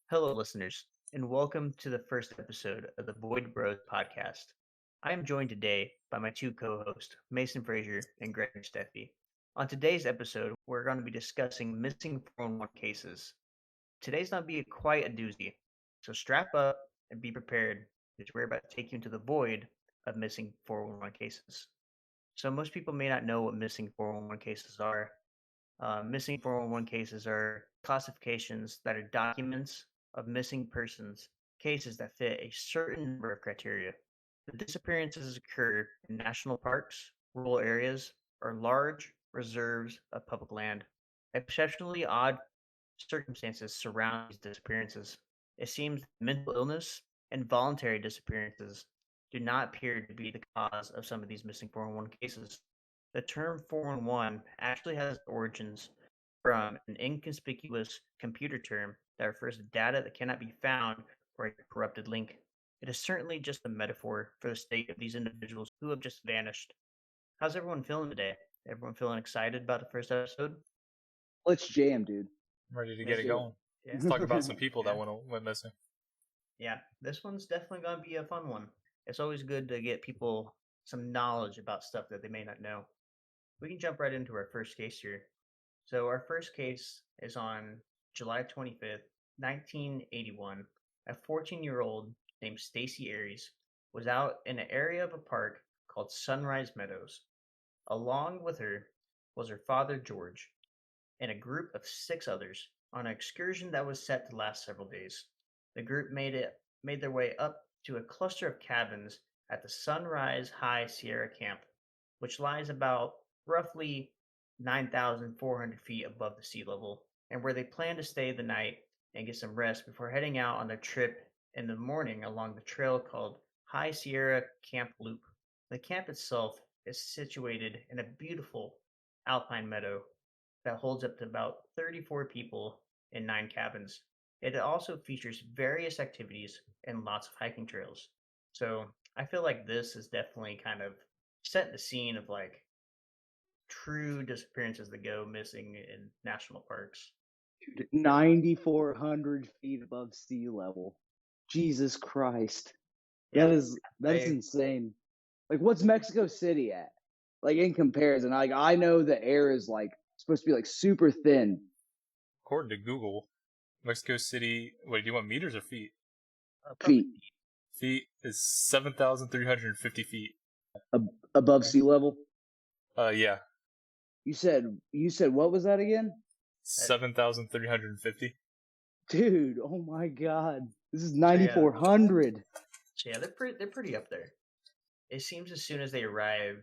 Hello, listeners, and welcome to the first episode of the Void Bros podcast. I am joined today by my two co hosts, Mason Frazier and Greg Steffi. On today's episode, we're going to be discussing missing 411 cases. Today's not be quite a doozy, so strap up and be prepared because we're about to take you into the void of missing 411 cases. So, most people may not know what missing 411 cases are. Missing 411 cases are classifications that are documents of missing persons, cases that fit a certain number of criteria. The disappearances occur in national parks, rural areas, or large reserves of public land. Exceptionally odd circumstances surround these disappearances. It seems that mental illness and voluntary disappearances do not appear to be the cause of some of these missing 411 cases. The term 411 actually has origins from an inconspicuous computer term that refers to data that cannot be found or a corrupted link. It is certainly just a metaphor for the state of these individuals who have just vanished. How's everyone feeling today? Everyone feeling excited about the first episode? Let's jam, dude. I'm ready to get Let's it do going. Yeah. Let's talk about some people Yeah. that went missing. Yeah, this one's definitely going to be a fun one. It's always good to get people some knowledge about stuff that they may not know. We can jump right into our first case here. So, our first case is on July 25th, 1981. A 14-year-old named Stacy Aries was out in an area of a park called Sunrise Meadows. Along with her was her father, George, and a group of six others on an excursion that was set to last several days. The group made their way up to a cluster of cabins at the Sunrise High Sierra Camp, which lies about roughly 9,400 feet above the sea level, and where they plan to stay the night and get some rest before heading out on their trip in the morning along the trail called High Sierra Camp Loop. The camp itself is situated in a beautiful alpine meadow that holds up to about 34 people in 9 cabins. It also features various activities and lots of hiking trails. So I feel like this is definitely kind of set the scene of like true disappearances that go missing in national parks. 9,400 feet above sea level. Jesus Christ. Yeah, That's I- insane. Like, what's Mexico City at? Like, in comparison, like, I know the air is like supposed to be like super thin. According to Google, Mexico City. Wait, do you want meters or feet? probably Feet Feet is 7,350 feet. above sea level. Yeah, You said what was that again? 7,350. Dude, oh my God. This is 9,400. So yeah, they're pretty up there. It seems as soon as they arrived,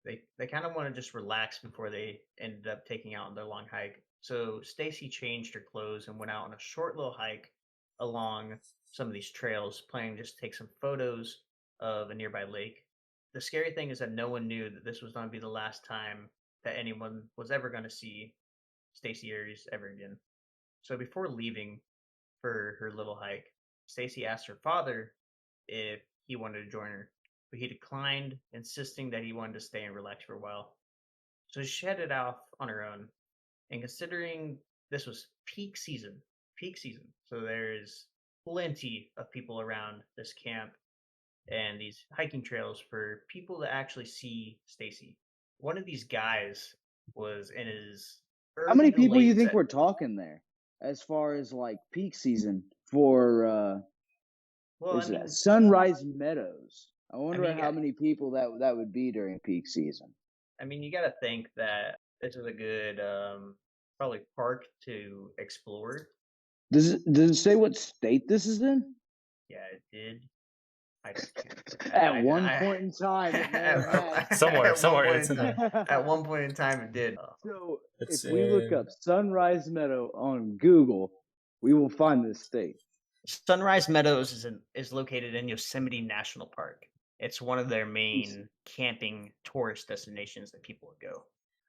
they kind of want to just relax before they ended up taking out their long hike. So Stacy changed her clothes and went out on a short little hike along some of these trails, planning just to take some photos of a nearby lake. The scary thing is that no one knew that this was going to be the last time that anyone was ever going to see Stacy Aries ever again. So before leaving for her little hike, Stacy asked her father if he wanted to join her, but he declined, insisting that he wanted to stay and relax for a while. So she headed off on her own. And considering this was peak season, so there's plenty of people around this camp and these hiking trails for people to actually see Stacy. One of these guys was in his How many early to people you late think se- we're talking there as far as like peak season for Well, what is that? Sunrise Meadows. I wonder you how got- many people that would be during peak season. you got to think that this is a good probably park to explore. Does it say what state this is in? Yeah, it did. I just can't. At one point in time, it may have had. Somewhere one point it's in in time. At one point in time, it did. So It's if we look in- up Sunrise Meadow on Google, we will find this state. Sunrise Meadows is located in Yosemite National Park. It's one of their main camping tourist destinations that people would go.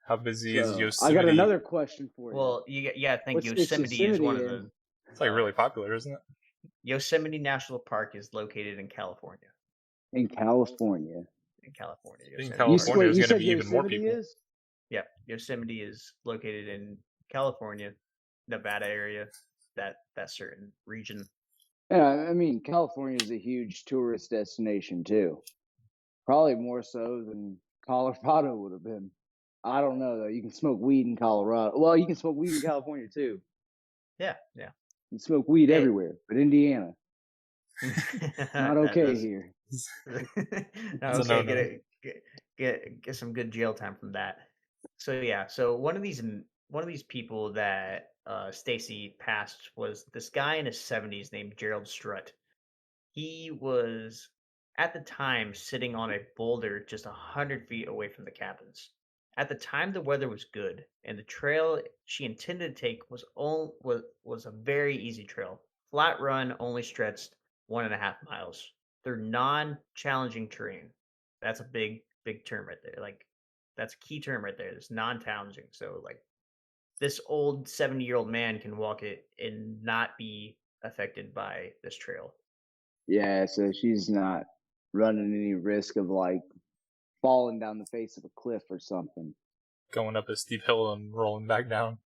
How busy So, is Yosemite? I got another question for you. Well, you think What state's Yosemite is one of Yosemite the. It's like really popular, isn't it? Yosemite National Park is located in California. In California. In California, In Yosemite. California, wait, there's you gonna said be even more Yosemite people. is? Yeah, Yosemite is located in California, Nevada area. that certain region. Yeah, I mean, California is a huge tourist destination too. Probably more so than Colorado would have been. I don't know though. You can smoke weed in Colorado. Well, you can smoke weed in California too. Yeah. You can smoke weed Hey. everywhere, but Indiana, not okay here. It's a Okay, no-no. get some good jail time from that. So yeah, so one of these people that Stacy passed was this guy in his 70s named Gerald Strutt. He was at the time sitting on a boulder just 100 feet away from the cabins. At the time, the weather was good, and the trail she intended to take was a very easy trail. Flat run, only stretched 1.5 miles through non-challenging terrain. That's a big term right there. Like that's a key term right there. It's non-challenging. So like this old 70-year-old man can walk it and not be affected by this trail. Yeah, so she's not running any risk of like falling down the face of a cliff or something. Going up a steep hill and rolling back down.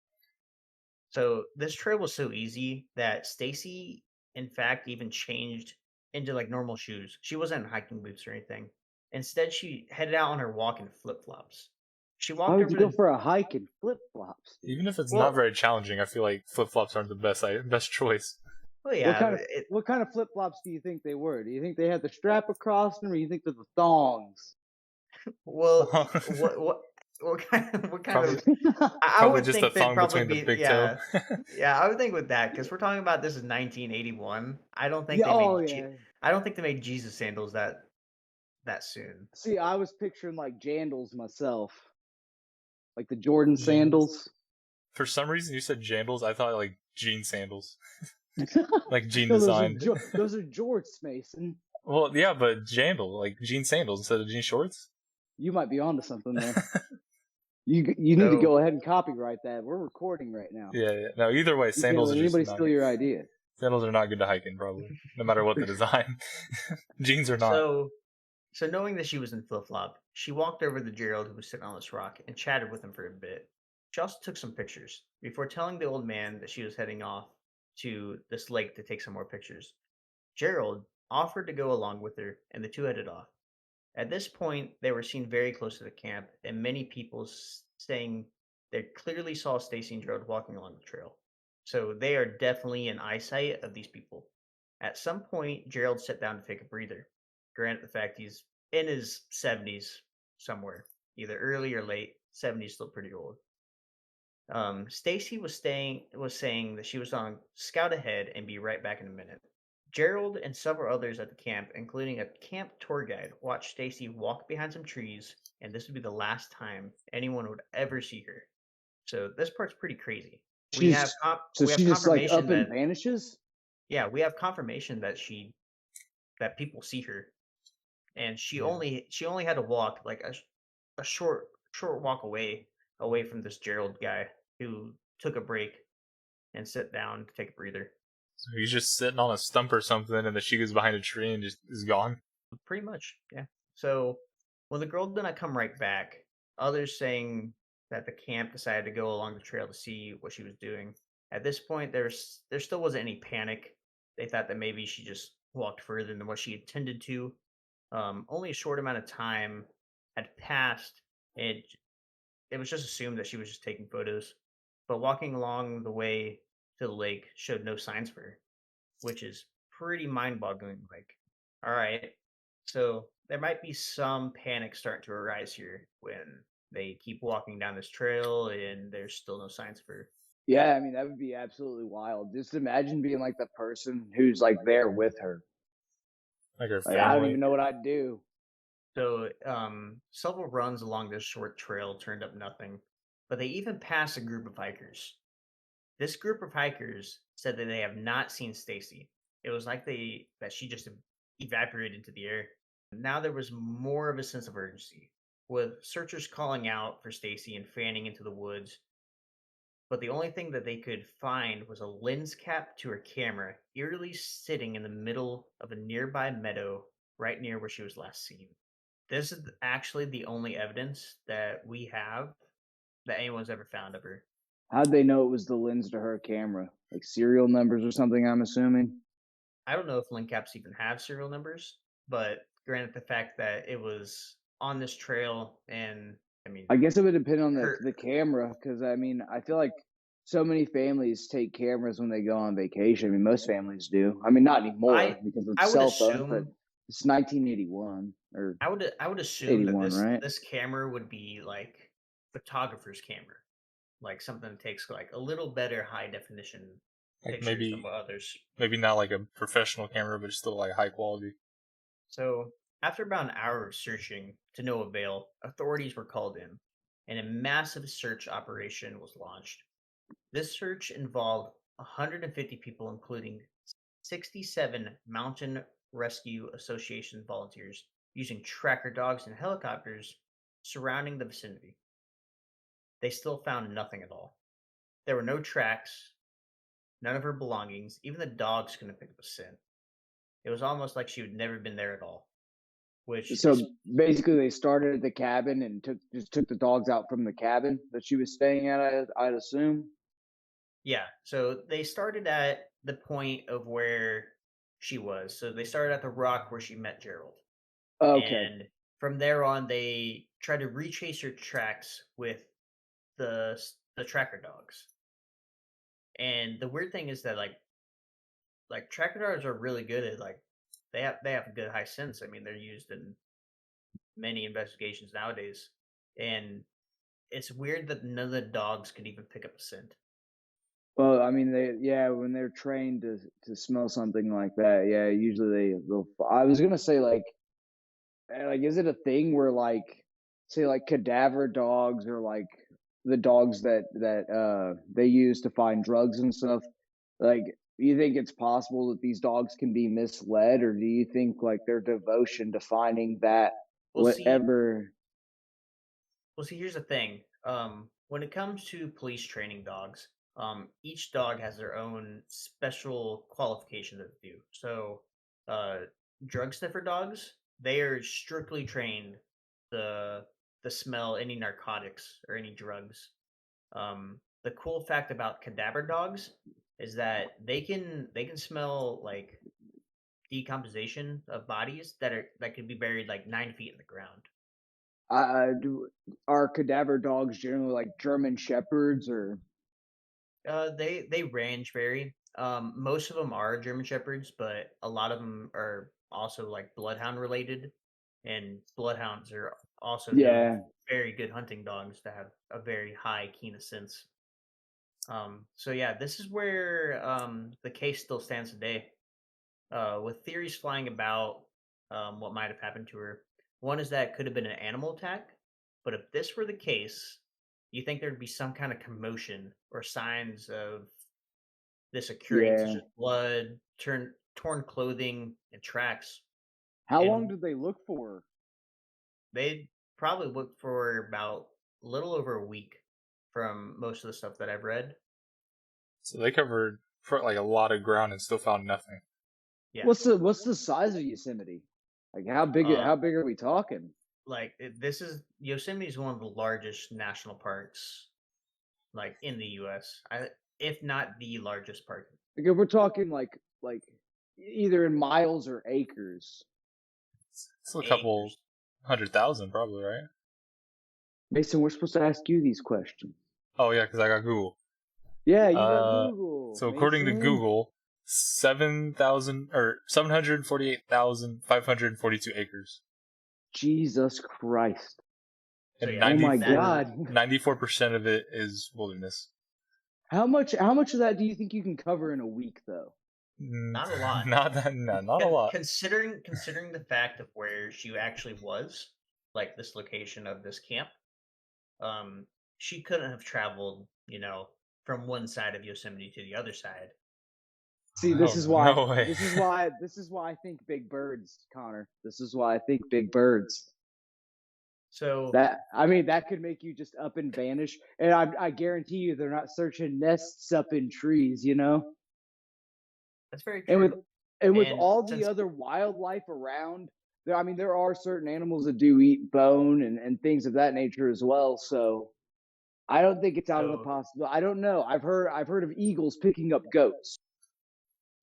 So this trail was so easy that Stacy, in fact, even changed into like normal shoes. She wasn't in hiking boots or anything. Instead, she headed out on her walk in flip flops. She Why walked would you over go to for a hike in flip flops? Even if it's not well, very challenging, I feel like flip flops aren't the best choice. well, yeah. What kind of flip flops do you think they were? Do you think they had the strap across them, or do you think they're the thongs? Well, what kind of Probably, I probably would just a think they'd thong probably between the be big toe. yeah. I would think with that because we're talking about this is 1981. I don't think Yeah, they oh made yeah. I don't think they made Jesus sandals that soon. See, I was picturing like jandals myself, like the Jordan Jandals. sandals. For some reason, you said jandals. I thought like jean sandals, like jean No, design. those are jorts, Mason. Well, yeah, but jandal, like jean sandals instead of jean shorts. You might be onto something there. You need to go ahead and copyright that. We're recording right now. Yeah. No, either way, You can't sandals let are just anybody not. steal your idea. Sandals are not good to hike in, probably, no matter what the design. Jeans are not. So knowing that she was in flip flop, she walked over to Gerald, who was sitting on this rock, and chatted with him for a bit. She also took some pictures before telling the old man that she was heading off to this lake to take some more pictures. Gerald offered to go along with her, and the two headed off. At this point, they were seen very close to the camp, and many people saying they clearly saw Stacy and Gerald walking along the trail. So they are definitely in eyesight of these people. At some point, Gerald sat down to take a breather. Granted the fact he's in his 70s somewhere, either early or late. 70s still pretty old. Stacy was saying that she was on scout ahead and be right back in a minute. Gerald and several others at the camp, including a camp tour guide, watched Stacy walk behind some trees, and this would be the last time anyone would ever see her. So this part's pretty crazy. We have she just like confirmation up and that vanishes. yeah, we have confirmation that people see her, and she only had to walk like a short walk away from this Gerald guy who took a break and sit down to take a breather. So he's just sitting on a stump or something, and the she goes behind a tree and just is gone. Pretty much, yeah. So when the girl did not come right back, others saying that the camp decided to go along the trail to see what she was doing. At this point, there still wasn't any panic. They thought that maybe she just walked further than what she intended to. Only a short amount of time had passed, and it was just assumed that she was just taking photos. But walking along the way to the lake showed no signs for her, which is pretty mind-boggling. Like, all right, so there might be some panic starting to arise here when they keep walking down this trail and there's still no signs for her. Yeah, I mean that would be absolutely wild. Just imagine being like the person who's like there with her. Like her Like, family. I don't even know what I'd do. So several runs along this short trail turned up nothing, but they even passed a group of hikers. This group of hikers said that they have not seen Stacy. It was like that she just evaporated into the air. Now there was more of a sense of urgency, with searchers calling out for Stacy and fanning into the woods. But the only thing that they could find was a lens cap to her camera, eerily sitting in the middle of a nearby meadow, right near where she was last seen. This is actually the only evidence that we have that anyone's ever found of her. How'd they know it was the lens to her camera? like serial numbers or something, I'm assuming. I don't know if link caps even have serial numbers, but granted the fact that it was on this trail, and I mean, I guess it would depend on her, the camera, because I mean, I feel like so many families take cameras when they go on vacation. I mean, most families do. I mean, not anymore because of I would cell phones, but assume it's 1981 or I would assume that 81, right? this camera would be like photographer's camera, like something that takes like a little better high definition Like pictures than what others. maybe not like a professional camera, but still like high quality. So, after about an hour of searching to no avail, authorities were called in, and a massive search operation was launched. This search involved 150 people, including 67 Mountain Rescue Association volunteers, using tracker dogs and helicopters surrounding the vicinity. They still found nothing at all. There were no tracks, none of her belongings, even the dogs couldn't pick up a scent. It was almost like she had never been there at all. Which So is basically, they started at the cabin and took the dogs out from the cabin that she was staying at. I'd assume. Yeah, so they started at the point of where she was. So they started at the rock where she met Gerald. Okay. And from there on, they tried to retrace her tracks with the tracker dogs. And the weird thing is that like tracker dogs are really good at like they have a good high sense. I mean, they're used in many investigations nowadays. And it's weird that none of the dogs could even pick up a scent. Well, I mean, when they're trained to smell something like that, yeah, usually they'll. I was gonna say like, is it a thing where like, say like cadaver dogs or like the dogs that they use to find drugs and stuff? Like, do you think it's possible that these dogs can be misled, or do you think like their devotion to finding that We'll see. whatever? Well, see, here's the thing. When it comes to police training dogs, each dog has their own special qualification that they do. So, uh, drug sniffer dogs, they are strictly trained to smell any narcotics or any drugs. The cool fact about cadaver dogs is that they can smell like decomposition of bodies that could be buried like 9 feet in the ground. Do are cadaver dogs generally like German shepherds or? They range vary. Most of them are German shepherds, but a lot of them are also like bloodhound related, and bloodhounds are also known Yeah. very good hunting dogs that have a very high keen sense. So yeah, this is where the case still stands today, with theories flying about what might have happened to her. One is that it could have been an animal attack, but if this were the case, you think there'd be some kind of commotion or signs of this occurring, such Yeah. as blood, torn clothing, and tracks. How long And did they look for? they probably looked for about a little over a week from most of the stuff that I've read. So they covered like a lot of ground and still found nothing. Yeah. What's the size of Yosemite? Like how big are we talking? Like this is Yosemite is one of the largest national parks like in the US. If not the largest park. Like if we're talking like either in miles or acres. It's a couple Acres. 100,000 probably, right? Mason, we're supposed to ask you these questions. Oh yeah, because I got Google. Yeah, you got Google. So according to Mason. Google, 748,542 acres. Jesus Christ. So And yeah, Oh my 94 God. 94% of it is wilderness. How much of that do you think you can cover in a week though? Not a lot. Not a lot. Considering the fact of where she actually was, like this location of this camp, she couldn't have traveled, from one side of Yosemite to the other side. See, this is why No way. this is why I think big birds, Connor. This is why I think big birds. So That could make you just up and vanish. And I guarantee you they're not searching nests up in trees, you know? that's very And true. with And all the since- other wildlife around, there are certain animals that do eat bone and things of that nature as well. So I don't think it's out of the So, possible. I don't know. I've heard of eagles picking up goats.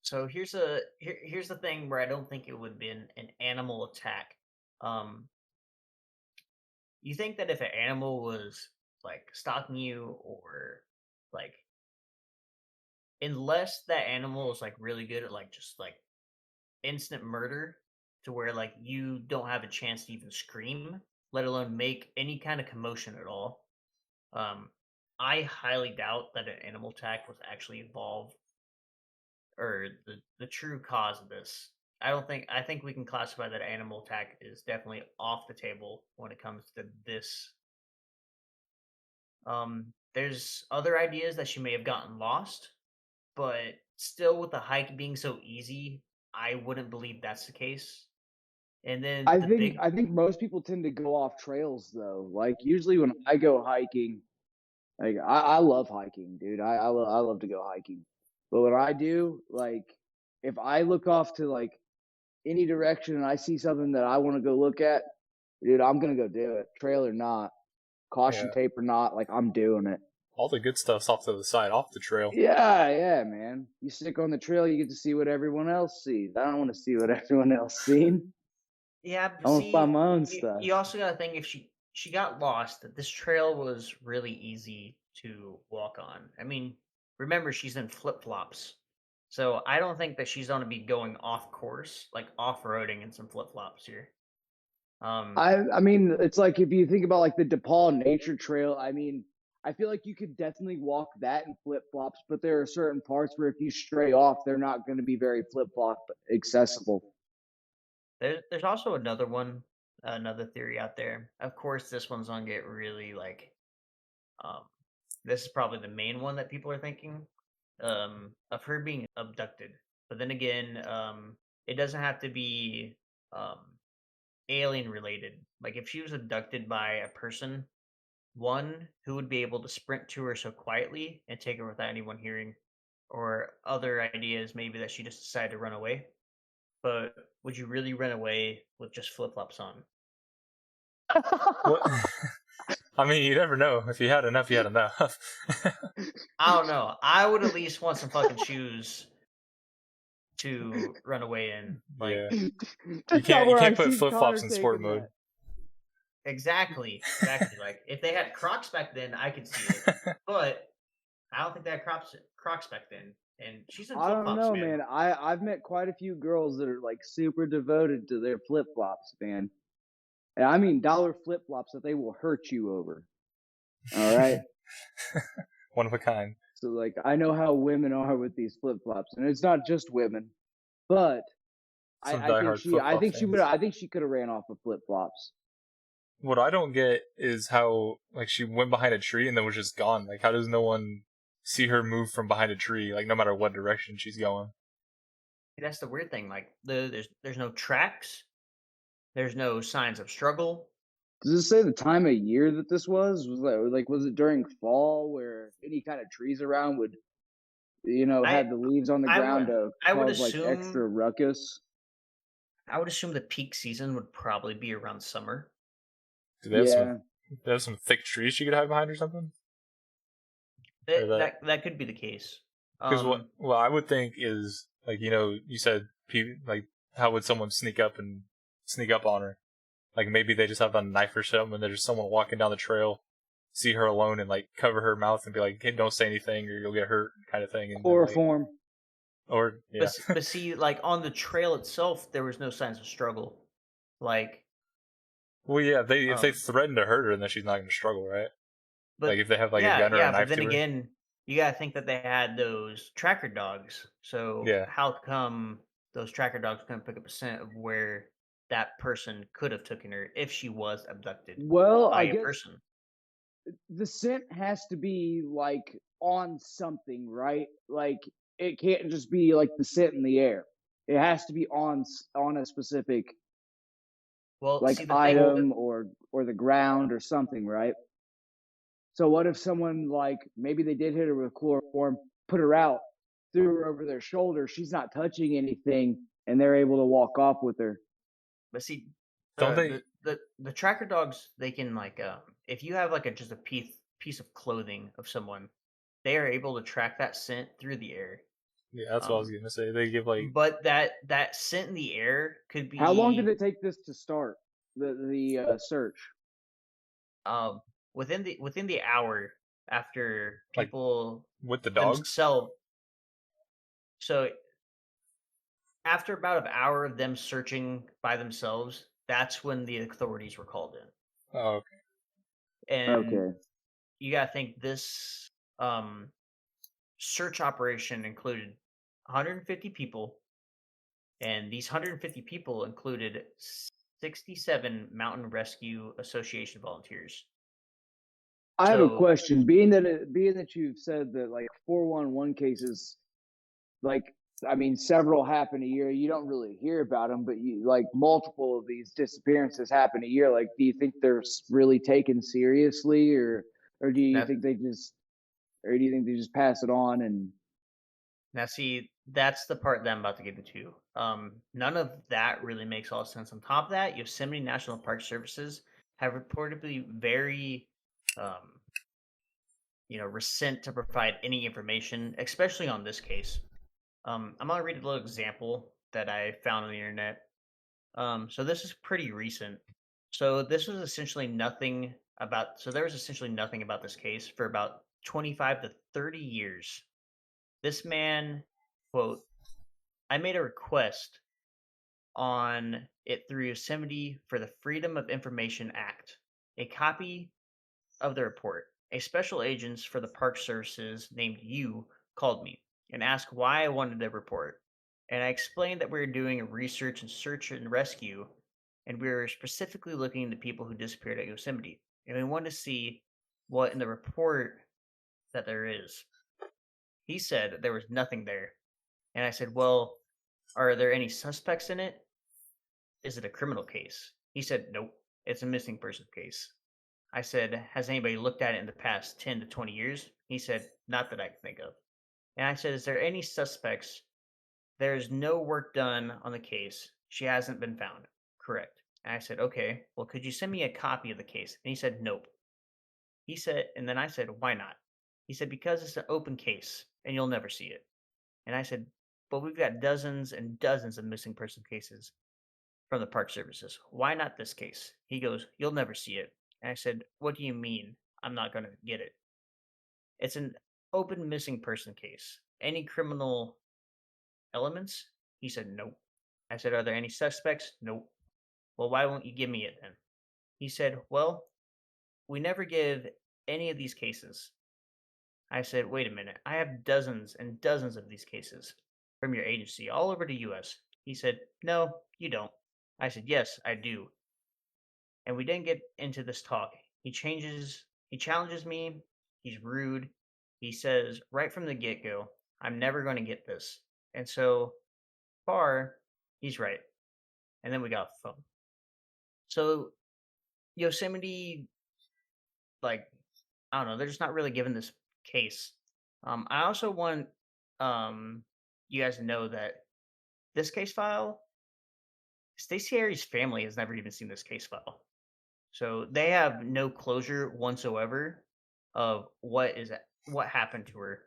so here's the thing where I don't think it would be an animal attack. Um, you think that if an animal was like stalking you or like unless that animal is like really good at like just like instant murder to where like you don't have a chance to even scream, let alone make any kind of commotion at all. Um, I highly doubt that an animal attack was actually involved or the true cause of this. I think we can classify that animal attack is definitely off the table when it comes to this. There's other ideas that she may have gotten lost, but still with the hike being so easy, I wouldn't believe that's the case. And then the big I think most people tend to go off trails though. Like usually when I go hiking, like I love hiking, dude. I love to go hiking. But what I do, like if I look off to like any direction and I see something that I want to go look at, dude, I'm gonna go do it. Trail or not, caution Yeah. tape or not, like I'm doing it. All the good stuff's off to the side, off the trail. Yeah, man. You stick on the trail, you get to see what everyone else sees. I don't want to see what everyone else seen. Yeah, I but want to find see, my own stuff. you also got to think if she got lost, that this trail was really easy to walk on. I mean, remember she's in flip flops, so I don't think that she's going to be going off course, like off roading in some flip flops here. I mean, it's like if you think about like the DePaul Nature Trail. I mean, I feel like you could definitely walk that in flip flops, but there are certain parts where if you stray off, they're not going to be very flip flop accessible. There's also another one, another theory out there. Of course, this one's gonna get really like, um, this is probably the main one that people are thinking, of her being abducted. But then again, it doesn't have to be um alien related. Like if she was abducted by a person, one who would be able to sprint to her so quietly and take her without anyone hearing, or other ideas maybe that she just decided to run away. But would you really run away with just flip flops on? What? I mean, you never know. If you had enough, you had enough. I don't know. I would at least want some fucking shoes to run away in. Like Yeah. That's You not where I can't put see flip Connor flops in sport taking mode. that. exactly. Like if they had Crocs back then, I could see it. But I don't think they had Crocs back then. And she's in I flip don't flops, know, man. man. I've met quite a few girls that are like super devoted to their flip flops, man. And I mean dollar flip flops that they will hurt you over. All right. One of a kind. So like I know how women are with these flip flops, and it's not just women, but Some I think diehard flip flop fans. I think she could have ran off with flip flops. What I don't get is how like she went behind a tree and then was just gone. Like how does no one see her move from behind a tree? Like no matter what direction she's going. That's the weird thing. Like there's no tracks. There's no signs of struggle. Does it say the time of year that this was? Was it during fall where any kind of trees around would I have the leaves on the I ground would to I would cause like extra assume ruckus? I would assume the peak season would probably be around summer. Do Yeah. they have some thick trees she could hide behind or something? Or that That could be the case. because what I would think is like you said like how would someone sneak up on her? Like maybe they just have a knife or something and there's someone walking down the trail, see her alone and like cover her mouth and be like, hey, don't say anything or you'll get hurt kind of thing. And then, like, Chloroform. or yeah, but see, like on the trail itself, there was no signs of struggle. Like, well yeah, if they um, threaten to hurt her, then she's not going to struggle, right? but Like if they have like a yeah, gun or a yeah. But knife then to her. again, you gotta think that they had those tracker dogs. So Yeah. how come those tracker dogs couldn't pick up a scent of where that person could have taken her if she was abducted Well, by I a guess person? the scent has to be like on something, right? Like it can't just be like the scent in the air. It has to be on a specific Well, like see, the thing, item or the ground or something, right? So what if someone like maybe they did hit her with chloroform, put her out, threw her over their shoulder, she's not touching anything, and they're able to walk off with her. but see, Don't they? the tracker dogs, they can like, if you have like just a piece of clothing of someone, they are able to track that scent through the air. Yeah, that's what I was gonna say. They give like But that scent in the air could How long did be it take this to start the search? um within the hour after like people with the dogs. themselves. So after about an hour of them searching by themselves, that's when the authorities were called in. Oh, okay. And Okay. you gotta think this search operation included 150 people, and these 150 people included 67 Mountain Rescue Association volunteers. I have a So question. Being that you've said that like 411 cases, like I mean, several happen a year. You don't really hear about them, but you like multiple of these disappearances happen a year. Like, do you think they're really taken seriously, or do you that think or do you think they just pass it on and? now see that's the part that I'm about to get into. None of that really makes all sense. On top of that, Yosemite National Park Services have reportedly very um, resent to provide any information, especially on this case. I'm gonna read a little example that I found on the internet. So this is pretty recent. So this was essentially nothing about. So there was essentially nothing about this case for about 25 to 30 years. This man, quote, I made a request on it through Yosemite for the Freedom of Information Act, a copy of the report. A special agent for the Park Services named you called me and asked why I wanted the report. And I explained that we were doing a research and search and rescue, and we were specifically looking into people who disappeared at Yosemite. And we wanted to see what in the report that there is. He said there was nothing there. And I said, well, are there any suspects in it? Is it a criminal case? He said, nope, it's a missing person case. I said, has anybody looked at it in the past 10 to 20 years? He said, not that I can think of. And I said, is there any suspects? There is no work done on the case. She hasn't been found. Correct. And I said, okay, well, could you send me a copy of the case? And he said, nope. He said, and then I said, why not? He said, because it's an open case and you'll never see it. And I said, but we've got dozens and dozens of missing person cases from the Park Services. Why not this case? He goes, you'll never see it. And I said, what do you mean I'm not going to get it? It's an open missing person case. Any criminal elements? He said, nope. I said, are there any suspects? Nope. Well, why won't you give me it then? He said, well, we never give any of these cases. I said, wait a minute. I have dozens and dozens of these cases from your agency all over the US. He said, no, you don't. I said, yes, I do. And we didn't get into this talk. He challenges me. He's rude. He says right from the get go, I'm never going to get this. And so far, he's right. And then we got the phone. So Yosemite, like, I don't know, they're just not really given this case. I also want you guys to know that this case file, Stacey Aries' family has never even seen this case file. So they have no closure whatsoever of what happened to her.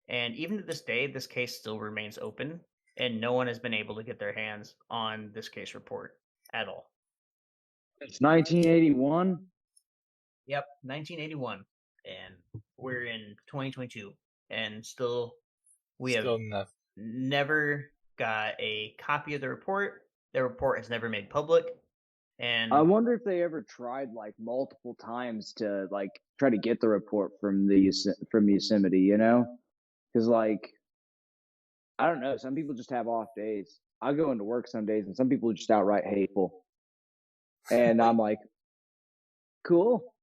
And even to this day, this case still remains open, and no one has been able to get their hands on this case report at all. It's 1981. Yep, 1981, and we're in 2022, and still we have Still nothing. never got a copy of the report. The report has never made public, and I wonder if they ever tried like multiple times to like try to get the report from Yosemite, you know? Because like I don't know, some people just have off days. I go into work some days, and some people are just outright hateful, and I'm like, cool,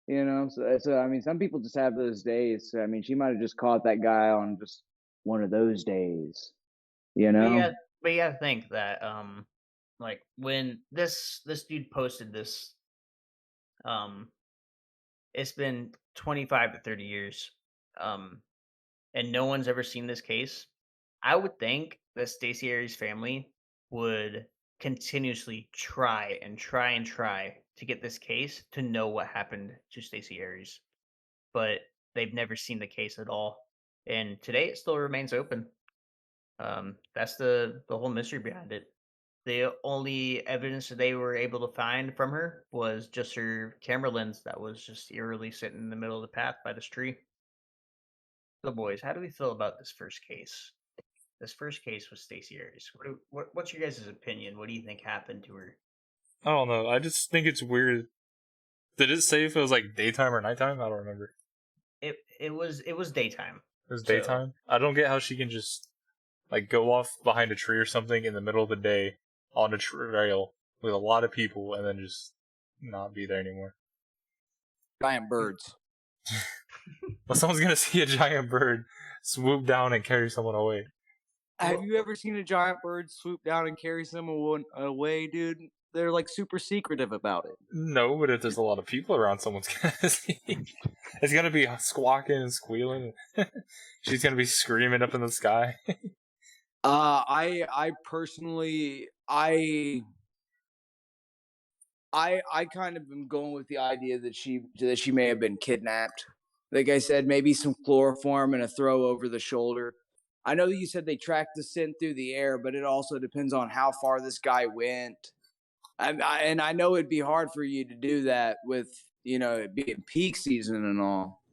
you know. So I mean, some people just have those days. So, I mean, she might have just caught that guy on just one of those days, you but know. you gotta think that like when this dude posted this, um it's been 25 to 30 years, um and no one's ever seen this case. I would think that Stacey Aries' family would continuously try and try and try to get this case to know what happened to Stacey Aries. but they've never seen the case at all. And today it still remains open. That's the whole mystery behind it. The only evidence that they were able to find from her was just her camera lens that was just eerily sitting in the middle of the path by this tree. So, boys, how do we feel about this first case? This first case with Stacey Ayers. What's your guys' opinion? What do you think happened to her? I don't know. I just think it's weird. Did it say if it was like daytime or nighttime? I don't remember. It was daytime. It was So- daytime. I don't get how she can just like go off behind a tree or something in the middle of the day on a trail with a lot of people and then just not be there anymore. Giant birds. Well, someone's gonna see a giant bird swoop down and carry someone away. Have you ever seen a giant bird swoop down and carry someone away, dude? They're like super secretive about it. No, but if there's a lot of people around, someone's gonna see. It's gonna be squawking and squealing. She's gonna be screaming up in the sky. I personally, I kind of am going with the idea that she may have been kidnapped. Like I said, maybe some chloroform and a throw over the shoulder. I know that you said they tracked the scent through the air, but it also depends on how far this guy went. And I know it'd be hard for you to do that with, it being peak season and all.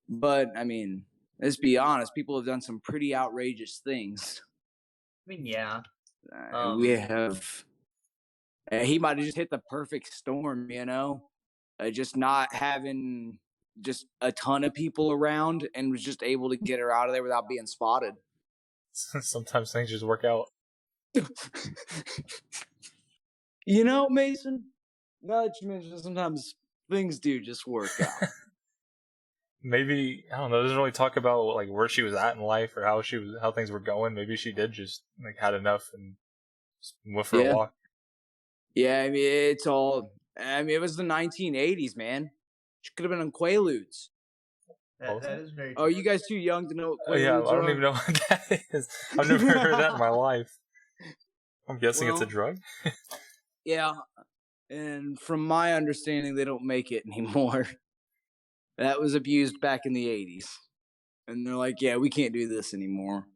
But, I mean, let's be honest, people have done some pretty outrageous things. I mean, yeah. We have. He might have just hit the perfect storm, just not having just a ton of people around and was just able to get her out of there without being spotted. Sometimes things just work out. Mason, now that you mention it, sometimes things do just work out. Maybe, I don't know, it doesn't really talk about like where she was at in life or how things were going. Maybe she did just like had enough and just went for a walk. Yeah, I mean, it was the 1980s, man. She could have been on Quaaludes. That is very Oh, true. you guys too young to know what Oh Quaaludes yeah, I are? don't even know what that is. I've never heard that in my life. I'm guessing it's a Well, drug. Yeah, and from my understanding, they don't make it anymore. That was abused back in the 80s. And they're like, yeah, we can't do this anymore.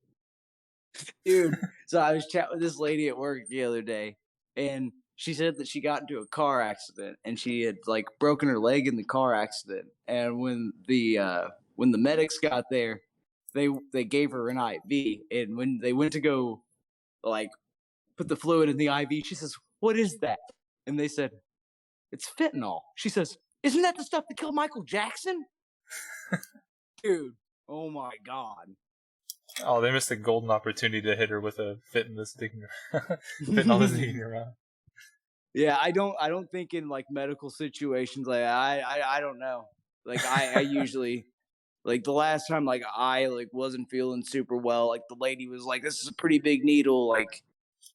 Dude, so I was chatting with this lady at work the other day, and she said that she got into a car accident, and she had, like, broken her leg in the car accident. And when the medics got there, they gave her an IV, and when they went to go, like, put the fluid in the IV, she says, "What is that?" And they said, "It's fentanyl." She says, "Isn't that the stuff that killed Michael Jackson?" Dude, oh my god. Oh, they missed a golden opportunity to hit her with a fentanyl sticking around. Yeah, I don't think in like medical situations like I don't know. Like I usually like the last time like I like wasn't feeling super well, like the lady was like, "This is a pretty big needle, like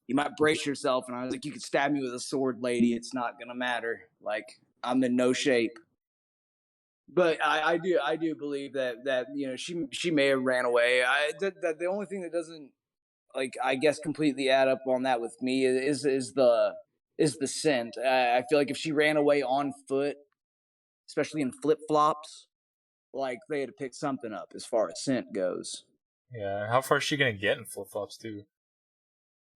you might brace yourself," and I was like, "You could stab me with a sword, lady. It's not gonna matter. Like I'm in no shape." But I do believe that she may have ran away. That the only thing that doesn't like I guess completely add up on that with me is the scent. I feel like if she ran away on foot, especially in flip flops, like they had to pick something up as far as scent goes. Yeah, how far is she gonna get in flip flops too?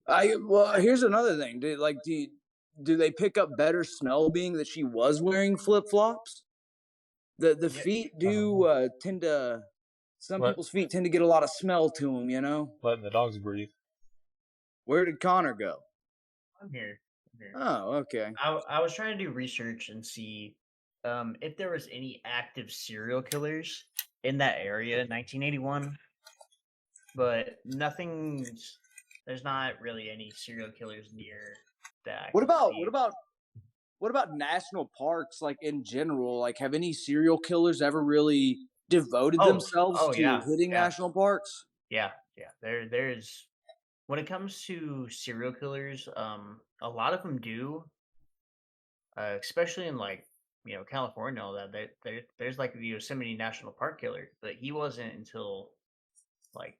Well, here's another thing. Do they pick up better smell being that she was wearing flip flops? The Yeah, feet I don't do tend to. Some What? people's feet tend to get a lot of smell to them. Letting the dogs breathe. Where did Connor go? I'm here. I'm here. Oh, okay. I was trying to do research and see if there was any active serial killers in that area in 1981, but nothing's. There's not really any serial killers near that. I What can about see. what about national parks? Like in general, like have any serial killers ever really devoted themselves to yeah, hitting yeah. national parks? Yeah. There's when it comes to serial killers, a lot of them do, especially in like California, and all that. There's like the Yosemite National Park killer, but he wasn't until like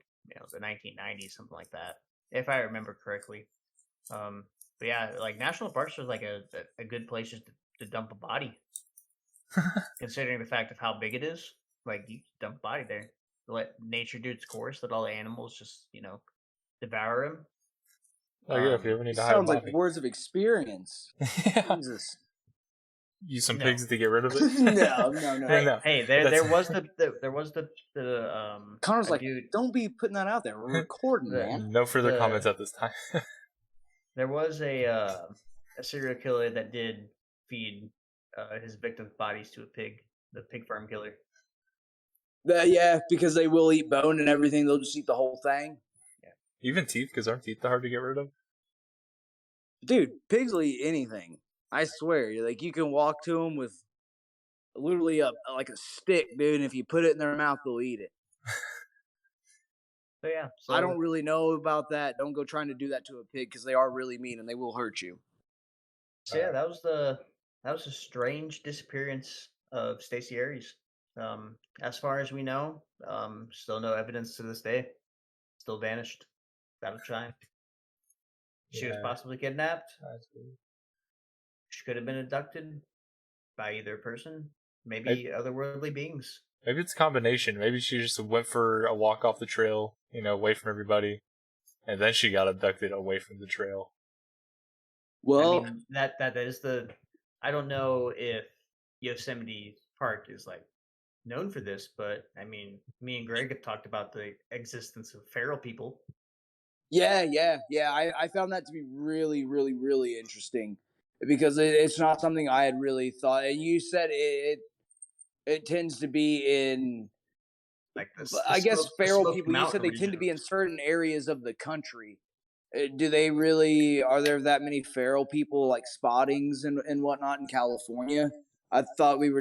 the 1990s, something like that, if I remember correctly. But yeah, like national parks was like a good place just to dump a body, considering the fact of how big it is. Like you dump a body there, let nature do its course, let all the animals just devour him. Oh yeah, if you ever need It to hide a sounds like body. words of experience. Yeah. Jesus. Use some No. pigs to get rid of it. No. Yeah, no. Hey, there That's- was the Connor's a like, dude, don't be putting that out there. We're recording, The- man. No further the- comments at this time. there was a serial killer that did feed his victims' bodies to a pig, the pig farm killer. Yeah, because they will eat bone and everything. They'll just eat the whole thing. Even teeth, because aren't teeth hard to get rid of? Dude, pigs will eat anything. I swear. Like, you can walk to them with literally like a stick, dude. And if you put it in their mouth, they'll eat it. So yeah, I don't really know about that. Don't go trying to do that to a pig because they are really mean and they will hurt you. So yeah, that was a strange disappearance of Stacey Aries. As far as we know, still no evidence to this day. Still vanished, without a child. She was Yeah. possibly kidnapped. That's weird. She could have been abducted by either person, maybe otherworldly beings. Maybe it's a combination. Maybe she just went for a walk off the trail, away from everybody, and then she got abducted away from the trail. Well, I mean, that is the. I don't know if Yosemite Park is like known for this, but I mean, me and Greg have talked about the existence of feral people. yeah. I found that to be really, really, really interesting because it's not something I had really thought. And you said it tends to be in, Like this, I guess, feral people. You said they tend to be in certain areas of the country. Do they really? Are there that many feral people like spottings and whatnot in California? I thought we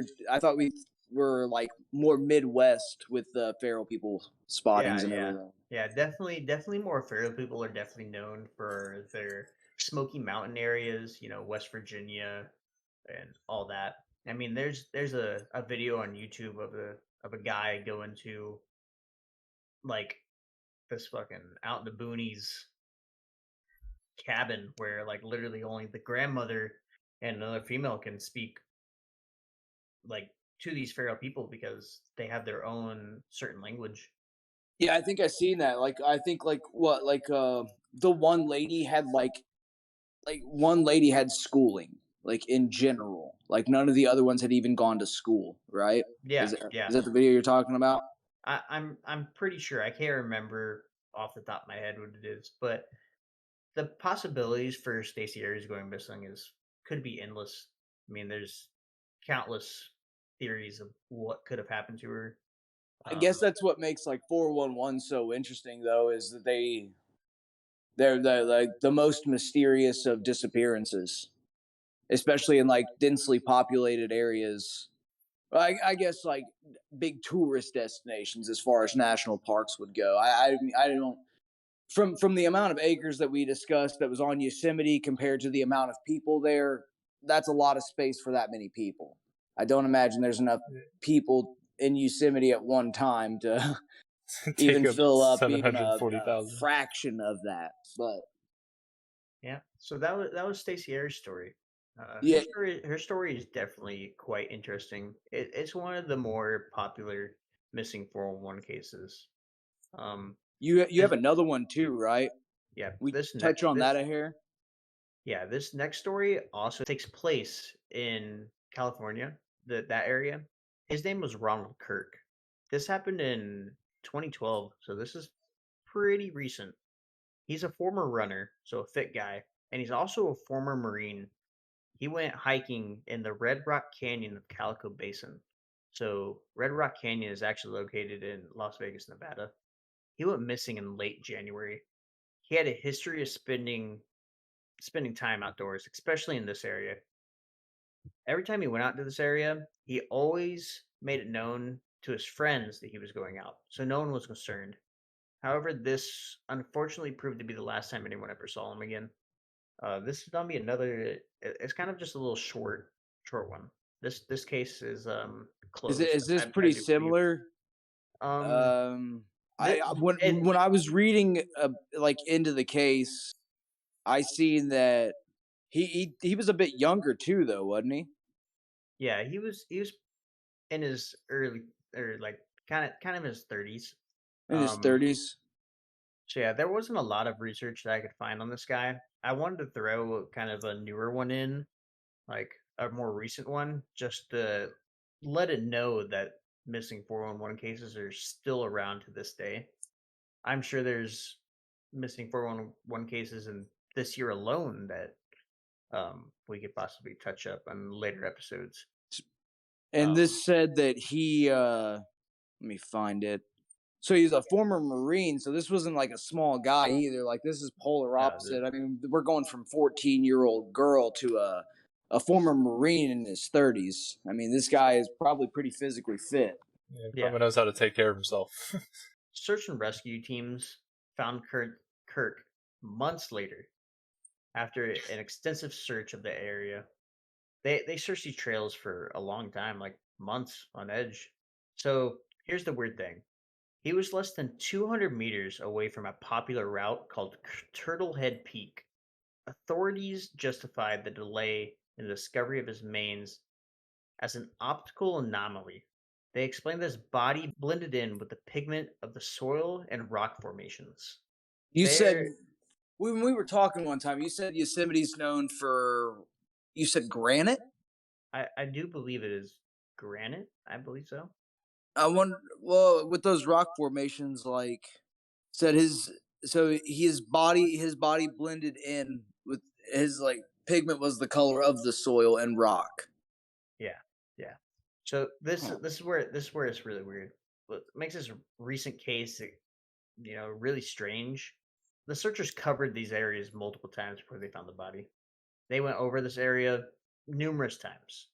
were like more Midwest with the feral people spottings and everything. Yeah, definitely more feral people are definitely known for their Smoky Mountain areas, West Virginia and all that. I mean, there's a video on YouTube of a guy going to like this fucking out in the boonies cabin where like literally only the grandmother and another female can speak like to these feral people because they have their own certain language. Yeah, I think I seen that. Like, I think the one lady had one lady had schooling, like in general. Like none of the other ones had even gone to school, right? Yeah, Is yeah. that the video you're talking about? I'm pretty sure. I can't remember off the top of my head what it is, but the possibilities for Stacey Aries going missing could be endless. I mean, there's countless theories of what could have happened to her. I guess that's what makes like 411 so interesting, though, is that they're the most mysterious of disappearances, especially in like densely populated areas. I guess like big tourist destinations as far as national parks would go. I don't from the amount of acres that we discussed that was on Yosemite compared to the amount of people there. That's a lot of space for that many people. I don't imagine there's enough people in Yosemite at one time to even fill up even a 740,000. fraction of that. But yeah, so that was Stacey Aries' story. Yeah. Her story is definitely quite interesting. It's one of the more popular missing 411 cases. You have another one too, right? Yeah, We this touch on that a hair. Yeah, this next story also takes place in California, that area. His name was Ronald Kirk. This happened in 2012, so this is pretty recent. He's a former runner, so a fit guy, and he's also a former Marine. He went hiking in the Red Rock Canyon of Calico Basin. So, Red Rock Canyon is actually located in Las Vegas, Nevada. He went missing in late January. He had a history of spending time outdoors, especially in this area. Every time he went out to this area, he always made it known to his friends that he was going out, so no one was concerned. However, this unfortunately proved to be the last time anyone ever saw him again. This is gonna be another. It's kind of just a little short one. This case is closed. Is this I pretty do believe. similar? When I was reading like into the case, I seen that he was a bit younger too, though, wasn't he? Yeah, he was in his early or like kind of in his 30s. In his 30s. So yeah, there wasn't a lot of research that I could find on this guy. I wanted to throw kind of a newer one in, like a more recent one, just to let it know that missing 411 cases are still around to this day. I'm sure there's missing 411 cases in this year alone that we could possibly touch up on later episodes. And Um, this said that he let me find it. So he's a former Marine, so this wasn't like a small guy either. Like this is polar opposite. I mean, we're going from 14-year-old girl to a former Marine in his 30s. I mean, this guy is probably pretty physically fit. Yeah, Yeah. probably knows how to take care of himself. Search and rescue teams found Kirk months later after an extensive search of the area. They searched these trails for a long time, like months on edge. So here's the weird thing. He was less than 200 meters away from a popular route called Turtlehead Peak. Authorities justified the delay in the discovery of his remains as an optical anomaly. They explained that his body blended in with the pigment of the soil and rock formations. You said There- when we were talking one time, you said Yosemite's known for you said granite? I do believe it is granite. I believe so. I wonder. Well, with those rock formations, like said his body blended in with his like pigment was the color of the soil and rock. Yeah, yeah. So this Huh. this is where it's really weird. What makes this recent case, really strange. The searchers covered these areas multiple times before they found the body. They went over this area numerous times,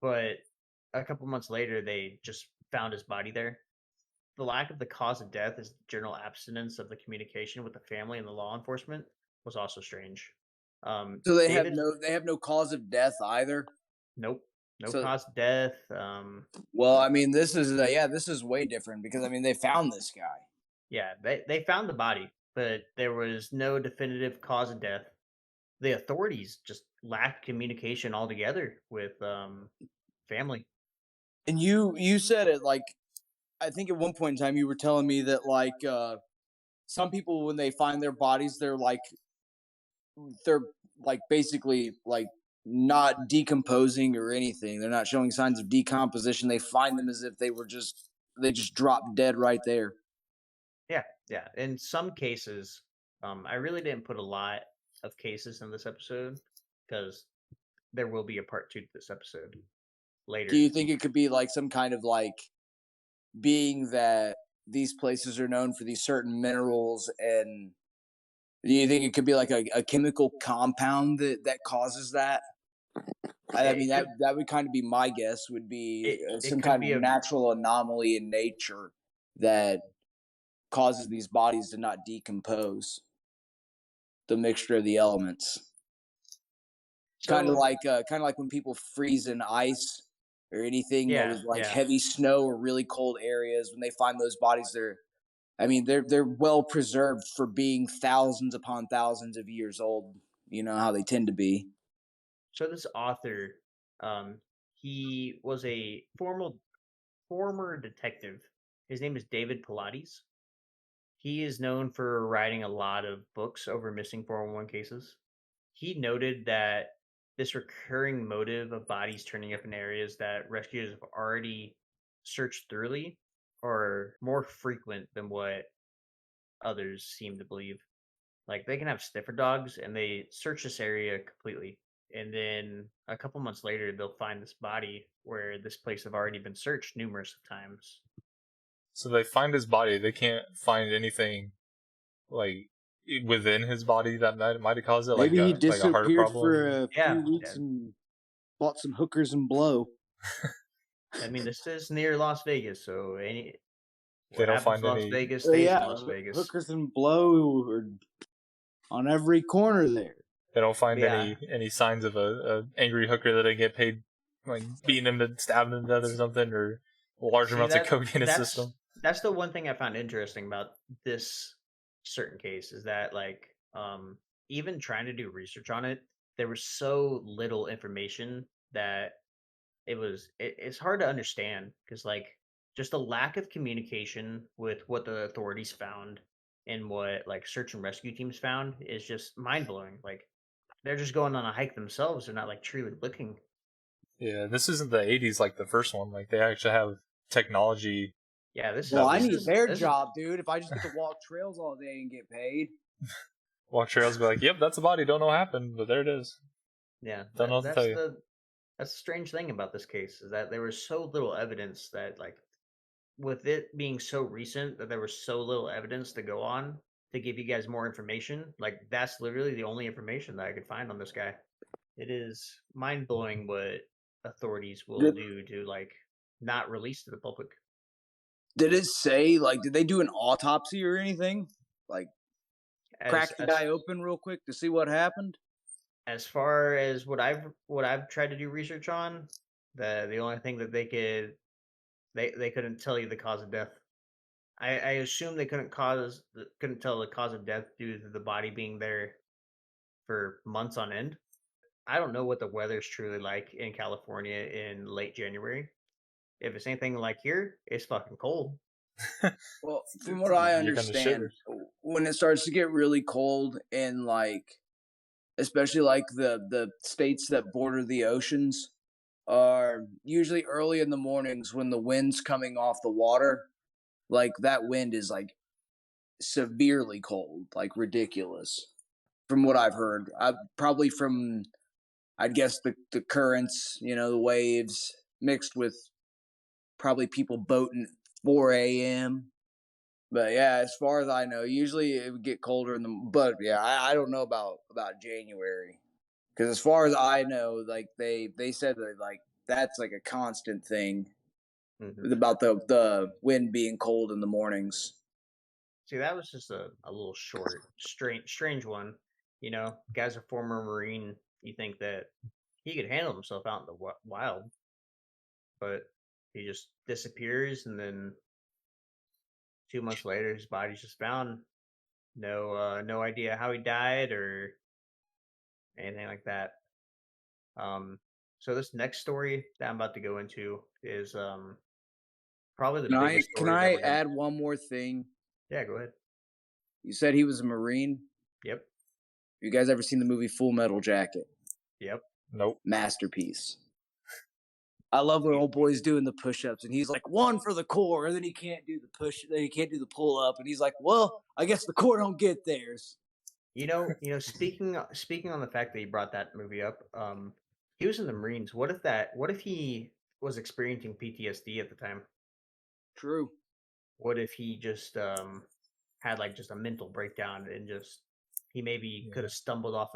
but a couple months later, they just found his body there. The lack of the cause of death is general abstinence of the communication with the family and the law enforcement was also strange. So they David, have no cause of death either. nope, no So cause of death. well, I mean, this is way different because I mean they found this guy. Yeah, they found the body, but there was no definitive cause of death. The authorities just lacked communication altogether with family. And you said it like I think at one point in time you were telling me that like some people when they find their bodies they're like basically like not decomposing or anything. They're not showing signs of decomposition. They find them as if they just dropped dead right there. Yeah, yeah. In some cases, I really didn't put a lot of cases in this episode because there will be a part 2 to this episode later. Do you think it could be like some kind of like being that these places are known for these certain minerals and do you think it could be like a chemical compound that causes that? I It mean could that would kind of be my guess would be it some could kind be of a natural anomaly in nature that causes these bodies to not decompose. The mixture of the elements, kind of so like when people freeze in ice or anything that yeah, was like yeah. heavy snow or really cold areas. When they find those bodies, I mean, they're well preserved for being thousands upon thousands of years old. You know how they tend to be. So this author, he was a former detective. His name is David Pilates. He is known for writing a lot of books over missing 411 cases. He noted that this recurring motive of bodies turning up in areas that rescuers have already searched thoroughly are more frequent than what others seem to believe. Like they can have sniffer dogs and they search this area completely. And then a couple months later, they'll find this body where this place have already been searched numerous times. So they find his body. They can't find anything like within his body that might have caused it, Maybe he like a heart disappeared problem. for a Yeah, few weeks yeah. and bought some hookers and blow. I mean, this is near Las Vegas, so They what don't happens find in Las any. Vegas stays Yeah, in Las Vegas. hookers and blow are on every corner there. They don't find Yeah. any signs of a angry hooker that they get paid, like beating him to stabbing him to death or something, or large See, amounts of coke in his that's system. that's the one thing I found interesting about this certain case is that even trying to do research on it, there was so little information that it's hard to understand because just a lack of communication with what the authorities found and what like search and rescue teams found is just mind blowing. Like they're just going on a hike themselves. They're not like truly looking. Yeah, this isn't the '80s like the first one. Like they actually have technology. Yeah, this Well, is I this need is their this job, dude. If I just get to walk trails all day and get paid. Walk trails, be like, "Yep, that's a body. Don't know what happened, but there it is." Yeah, Don't know what to tell you. that's the strange thing about this case is that there was so little evidence that like with it being so recent that there was so little evidence to go on to give you guys more information. Like that's literally the only information that I could find on this guy. It is mind blowing what authorities will Did, do to like not release to the public. did it say, like, did they do an autopsy or anything? Like, crack the guy open real quick to see what happened? As far as what I've tried to do research on, the only thing that they couldn't tell you the cause of death. I assume they couldn't tell the cause of death due to the body being there for months on end. I don't know what the weather's truly like in California in late January. If it's anything like here, it's fucking cold. Well, from what I You're gonna understand, shiver. when it starts to get really cold in, like, especially like the states that border the oceans, are usually early in the mornings when the wind's coming off the water. Like that wind is like severely cold, like ridiculous. From what I've heard, probably from, I'd guess, the currents, the waves mixed with probably people boating at 4 a.m. But yeah, as far as I know, usually it would get colder in the. But yeah, I don't know about January, because as far as I know, like they said that like that's like a constant thing about the wind being cold in the mornings. See, that was just a little short, strange one. You know, guy's a former Marine. You think that he could handle himself out in the wild, but he just disappears, and then 2 months later, his body's just found. No idea how he died or anything like that. Um, so this next story that I'm about to go into is probably the Can I biggest can story that I we're gonna. add one more thing? Yeah, go ahead. You said he was a Marine. Yep. You guys ever seen the movie Full Metal Jacket? Yep. Nope. Masterpiece. I love when old boy's doing the push-ups, and he's like, one for the core, and then he can't do the push, he can't do the pull-up, and he's like, well, I guess the core don't get theirs. Speaking on the fact that you brought that movie up, he was in the Marines. What if he was experiencing PTSD at the time? True. What if he just had like just a mental breakdown and just he maybe could have stumbled off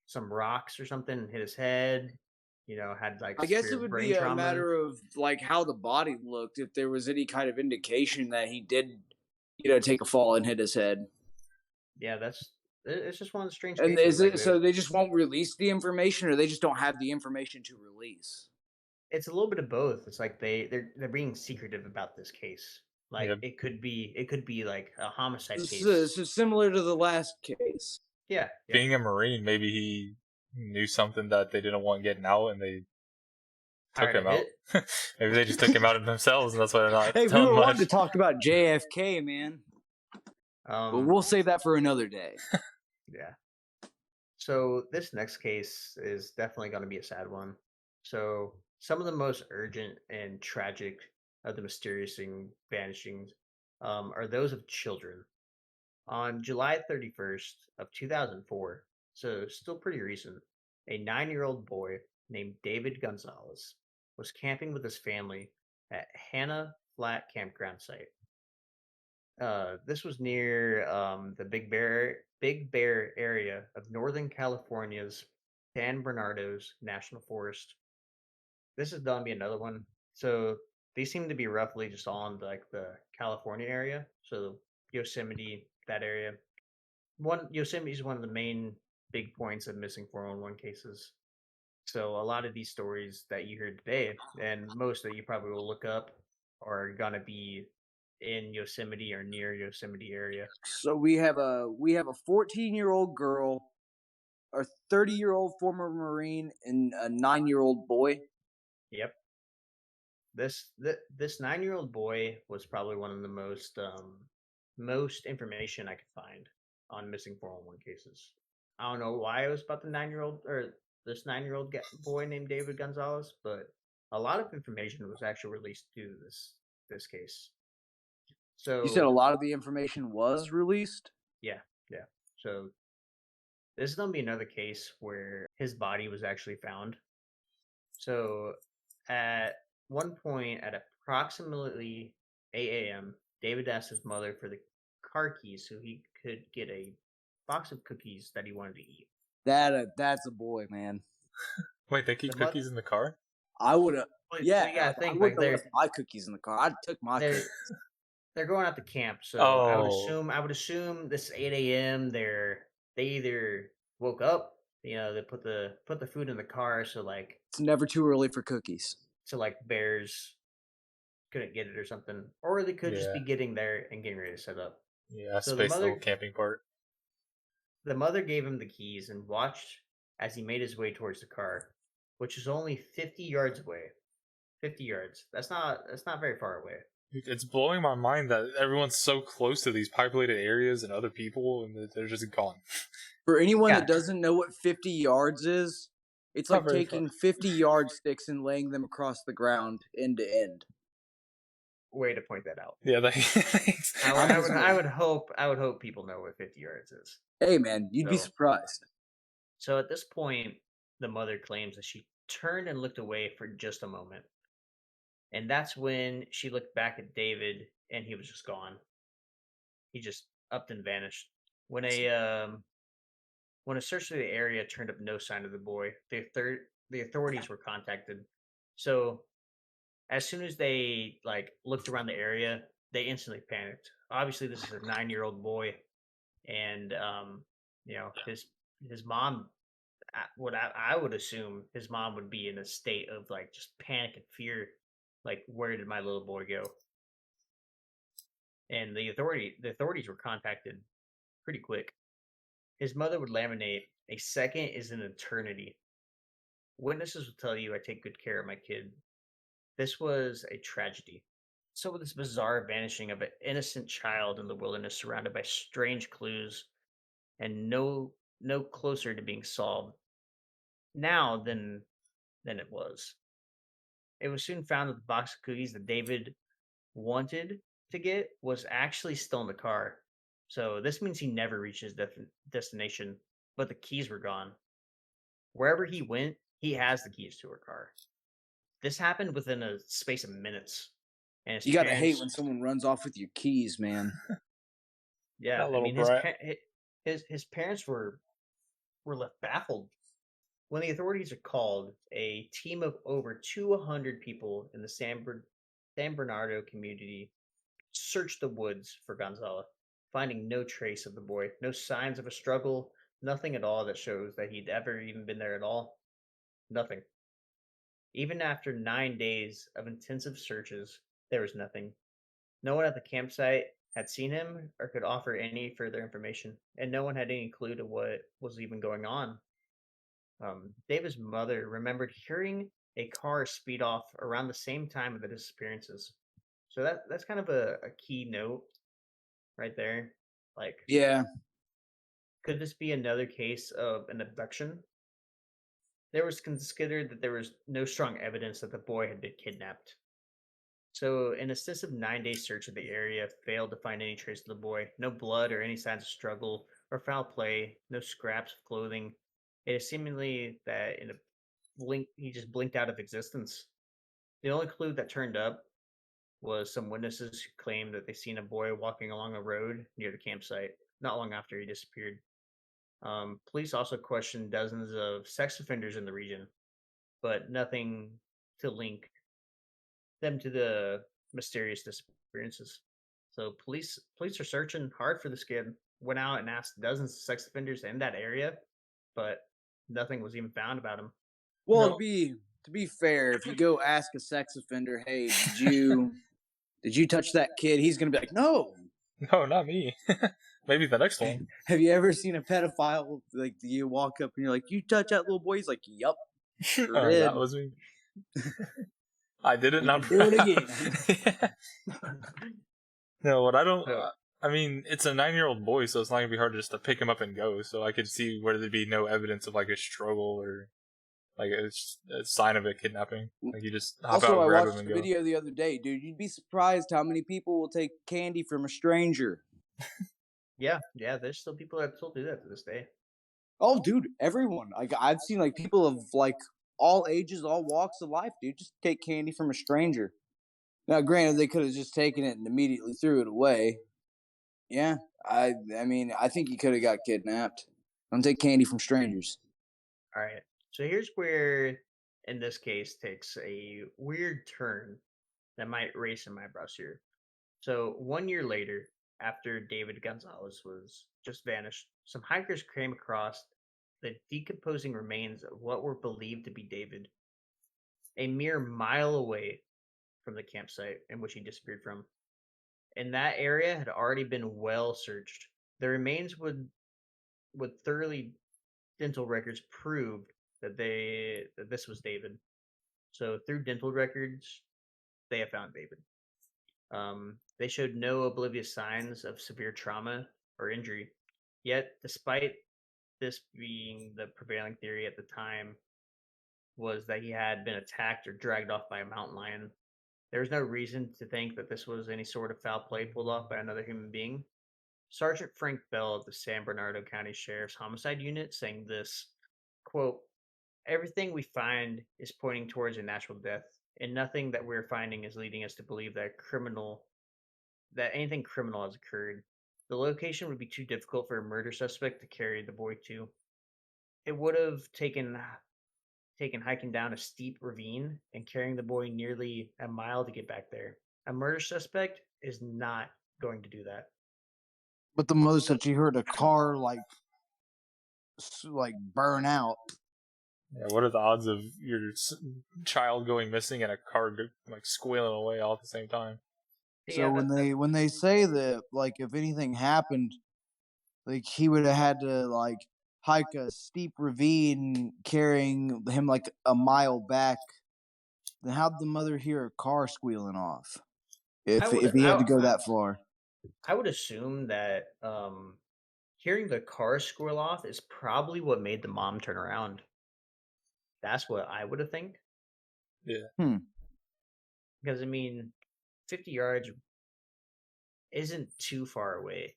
some rocks or something and hit his head, had like I guess it severe would brain be a trauma. matter of like how the body looked, if there was any kind of indication that he did, take a fall and hit his head. Yeah, it's just one of the strange And cases. is it so they just won't release the information, or they just don't have the information to release? It's a little bit of both. It's like they're being secretive about this case. Like Yep. it could be like a homicide case. This is similar to the last case. Yeah. Being a Marine, maybe he knew something that they didn't want getting out, and they took Hired him a out. hit. Maybe they just took him out of themselves, and that's why they're not Hey, we telling were much. wanting to talk about JFK, man. But we'll save that for another day. Yeah. So this next case is definitely going to be a sad one. So some of the most urgent and tragic of the mysterious vanishings are those of children. On July 31st of 2004, so still pretty recent, a 9-year-old boy named David Gonzalez was camping with his family at Hannah Flat Campground site. This was near the Big Bear area of Northern California's San Bernardo's National Forest. This is gonna be another one. So these seem to be roughly just all in like the California area. So Yosemite, that area. Yosemite is one of the main big points of missing 411 cases. So a lot of these stories that you heard today, and most that you probably will look up, are gonna be in Yosemite or near Yosemite area. So we have a 14-year-old girl, a 30-year-old former Marine, and a 9-year-old boy. Yep. This 9-year-old boy was probably one of the most information I could find on missing 411 cases. I don't know why it was about the 9-year-old or this 9-year-old boy named David Gonzalez, but a lot of information was actually released due to this case. You said a So lot of the information was released. yeah, yeah. So this is gonna be another case where his body was actually found. So at one point at approximately 8 a.m., David asked his mother for the car keys so he could get a box of cookies that he wanted to eat. That's a boy, man. Wait, they keep The mo- cookies in the car? I would have. But Yeah, you gotta I think wouldn't like have left my cookies in the car. I took my they're cookies. they're going out to camp, so Oh. I would assume this 8 a.m. They either woke up, they put the food in the car, so It's never too early for cookies. bears couldn't get it or something, or they could just Yeah. be getting there and getting ready to set up. Yeah, I So spaced the whole camping part. the mother gave him the keys and watched as he made his way towards the car, which is only 50 yards away. 50 yards. That's not very far away. It's blowing my mind that everyone's so close to these populated areas and other people, and that they're just gone. For anyone Yeah. that doesn't know what 50 yards is, it's Not like very taking 50 yardsticks and laying them across the ground end to end. Way to point that out. Yeah, I would hope people know what 50 yards is. Hey, man, you'd be So- surprised. So at this point, the mother claims that she turned and looked away for just a moment. And that's when she looked back at David and he was just gone. He just upped and vanished. When a search of the area turned up no sign of the boy, the authorities were contacted. So as soon as they looked around the area, they instantly panicked. Obviously, this is a 9-year-old boy, and his mom. What I would assume his mom would be in a state of just panic and fear, like where did my little boy go? And the authorities were contacted pretty quick. His mother would laminate, "A second is an eternity. Witnesses will tell you I take good care of my kid. This was a tragedy." So with this bizarre vanishing of an innocent child in the wilderness surrounded by strange clues and no closer to being solved now than it was. It was soon found that the box of cookies that David wanted to get was actually still in the car. So this means he never reached his destination, but the keys were gone. Wherever he went, he has the keys to her car. This happened within a space of minutes. And his You gotta hate parents- when someone runs off with your keys, man. Yeah, That I little mean brat. his parents were left baffled. When the authorities are called, a team of over 200 people in the San Bernardo community searched the woods for Gonzalo, finding no trace of the boy, no signs of a struggle, nothing at all that shows that he'd ever even been there at all. Nothing. Even after 9 days of intensive searches, there was nothing. No one at the campsite had seen him or could offer any further information, and no one had any clue to what was even going on. David's mother remembered hearing a car speed off around the same time of the disappearances. So that's kind of a key note right there. Like, Yeah. could this be another case of an abduction? There was considered that there was no strong evidence that the boy had been kidnapped. So an extensive 9-day search of the area failed to find any trace of the boy. No blood or any signs of struggle or foul play. No scraps of clothing. It is seemingly that in a blink he just blinked out of existence. The only clue that turned up was some witnesses who claimed that they seen a boy walking along a road near the campsite not long after he disappeared. Police also questioned dozens of sex offenders in the region, but nothing to link them to the mysterious disappearances. So police are searching hard for this kid. Went out and asked dozens of sex offenders in that area, but nothing was even found about him. Well, No. to be fair, if you go ask a sex offender, "Hey, did you touch that kid?" He's gonna be like, "No." No, not me. Maybe the next one. Have you ever seen a pedophile like you walk up and you're like, "You touch that little boy?" He's like, "Yup." Oh, did. that was me. I did it, You not can do it again. No, what I don't. So, I mean, it's a 9-year-old boy, so it's not gonna be hard just to pick him up and go. So I could see where there'd be no evidence of like a struggle or like a sign of a kidnapping. Like you just hop Also, out, I grab him, watched and a go. video the other day, dude. You'd be surprised how many people will take candy from a stranger. yeah, there's still people that still do that to this day. Oh, dude, everyone. Like I've seen like people of like all ages, all walks of life, dude, just take candy from a stranger. Now, granted, they could have just taken it and immediately threw it away. Yeah, I mean, I think he could have got kidnapped. Don't take candy from strangers. All right. So here's where, in this case, takes a weird turn that might raise some eyebrows here. So 1 year later, after David Gonzalez was just vanished, some hikers came across the decomposing remains of what were believed to be David, a mere mile away from the campsite in which he disappeared from. And that area had already been well searched. The remains would thoroughly dental records proved that this was David. So through dental records, they have found David. They showed no oblivious signs of severe trauma or injury. Yet, despite this being the prevailing theory at the time, was that he had been attacked or dragged off by a mountain lion. There was no reason to think that this was any sort of foul play pulled off by another human being. Sergeant Frank Bell of the San Bernardino County Sheriff's Homicide Unit saying this, quote, everything we find is pointing towards a natural death, and nothing that we're finding is leading us to believe that anything criminal has occurred. The location would be too difficult for a murder suspect to carry the boy to. It would have taken hiking down a steep ravine and carrying the boy nearly a mile to get back there. A murder suspect is not going to do that. But the most that you heard a car like burn out. Yeah, what are the odds of your child going missing and a car like squealing away all at the same time? So when they say that like if anything happened, like he would have had to like hike a steep ravine carrying him like a mile back, then how'd the mother hear a car squealing off? If he had to go that far. I would assume that hearing the car squeal off is probably what made the mom turn around. That's what I would have think. Yeah. Because I mean, 50 yards isn't too far away.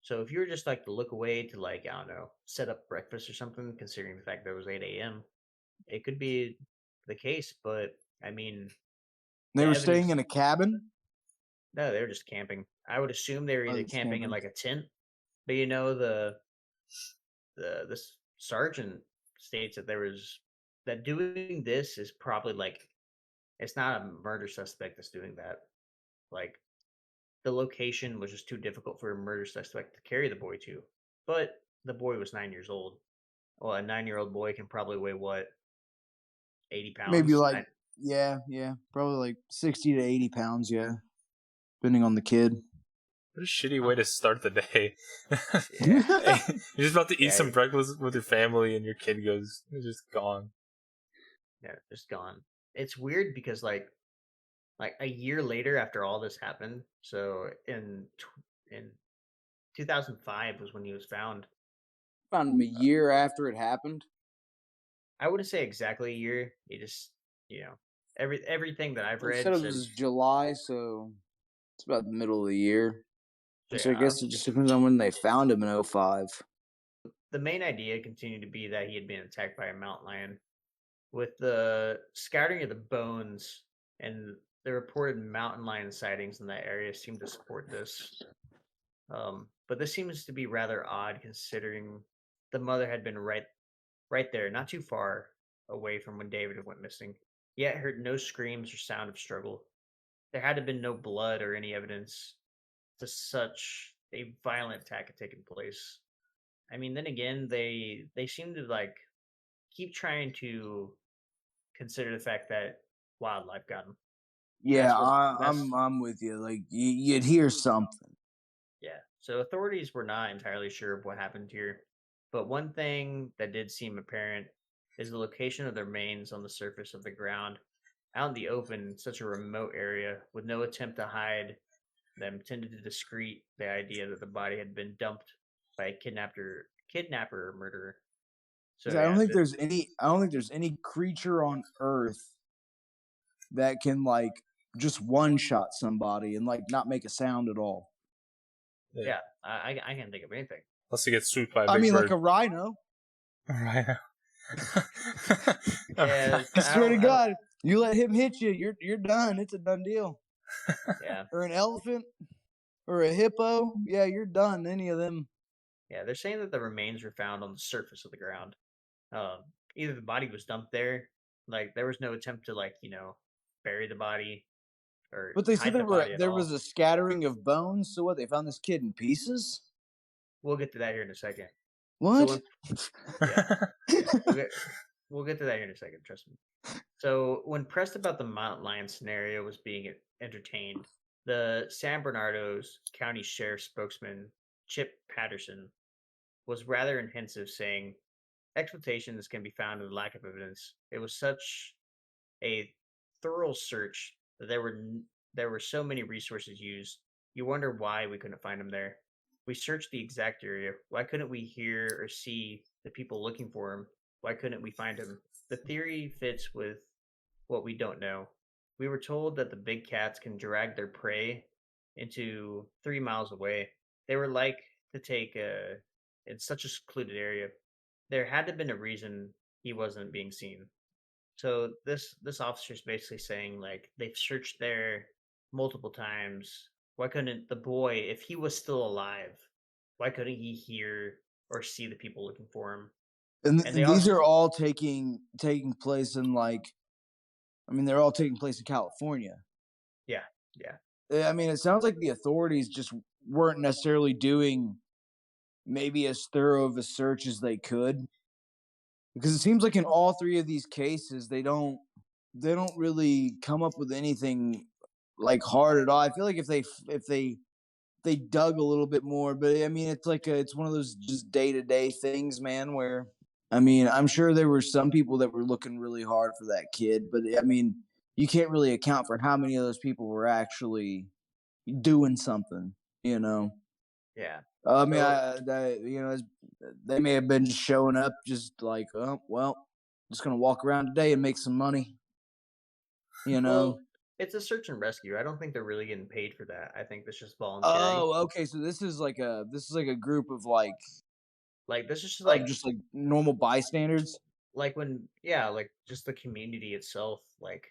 So if you were just like to look away to like, I don't know, set up breakfast or something, considering the fact that it was 8 a.m., it could be the case. But I mean, They were staying in a cabin? No, they were just camping. I would assume they were either camping in like a tent. But you know, the sergeant states that doing this is probably like it's not a murder suspect that's doing that. Like the location was just too difficult for a murder suspect to carry the boy to. But the boy was 9 years old. Well, a 9-year-old boy can probably weigh what, 80 pounds? Maybe like yeah, probably like 60 to 80 pounds, yeah, depending on the kid. What a shitty way to start the day. Yeah. You're just about to eat Yeah. some breakfast with your family and your kid goes, it's just gone. Yeah, just gone. It's weird because like a year later after all this happened, so in 2005 was when he was found. Found him a year after it happened. I wouldn't say exactly a year. He just, everything that I've They read said it said- was July, so it's about the middle of the year. So I Yeah. guess it just depends on when they found him in 2005. The main idea continued to be that he had been attacked by a mountain lion. With the scouting of the bones and the reported mountain lion sightings in that area seem to support this. But this seems to be rather odd considering the mother had been right there, not too far away from when David went missing, yet heard no screams or sound of struggle. There had to have been no blood or any evidence to such a violent attack had taken place. I mean, then again, they seem to like keep trying to consider the fact that wildlife got him. Yeah, That's- I'm with you. Like you'd hear something. Yeah. So authorities were not entirely sure of what happened here, but one thing that did seem apparent is the location of the remains on the surface of the ground. out in the open, such a remote area, with no attempt to hide them, tended to discreet the idea that the body had been dumped by a kidnapper or murderer. So 'Cause I don't yeah, think there's any. I don't think there's any creature on Earth that can like just one shot somebody and like not make a sound at all. yeah, I can't think of anything. Unless he gets swooped by a I big mean, bird. like a rhino. Right. Yeah, I swear to God, you let him hit you, you're done. It's a done deal. yeah, Or an elephant, or a hippo. Yeah, you're done. Any of them. yeah. They're saying that the remains were found on the surface of the ground. Um, Either the body was dumped there, like there was no attempt to bury the body or But they hide said the body at there all. was a scattering of bones. So what? They found this kid in pieces. We'll get to that here in a second. What? So we'll get to that here in a second. Trust me. So when pressed about the mountain lion scenario was being entertained, the San Bernardo's County Sheriff spokesman Chip Patterson was rather intensive, saying, "Explanations can be found in the lack of evidence. It was such a thorough search that there were so many resources used. You wonder why we couldn't find him there. We searched the exact area. Why couldn't we hear or see the people looking for him? Why couldn't we find him? The theory fits with what we don't know. We were told that the big cats can drag their prey into 3 miles away. They were like to take in such a secluded area. There had to have been a reason he wasn't being seen." So this officer's basically saying like they've searched there multiple times. Why couldn't the boy, if he was still alive, why couldn't he hear or see the people looking for him? And, And and they these also are all taking place in like. I mean, they're all taking place in California. yeah, yeah. I mean, it sounds like the authorities just weren't necessarily doing maybe as thorough of a search as they could, because it seems like in all three of these cases they don't really come up with anything like hard at all. I feel like if they dug a little bit more, but I mean, it's like it's one of those just day to day things, man. Where I mean, I'm sure there were some people that were looking really hard for that kid, but I mean, you can't really account for how many of those people were actually doing something, you know. Yeah. I mean, So they may have been just showing up, just like, oh well, just gonna walk around today and make some money, you know. well, it's a search and rescue. I don't think they're really getting paid for that. I think that's just voluntary. Oh, okay. So this is like a group of like Like this is just of just like normal bystanders. like when like just the community itself, like,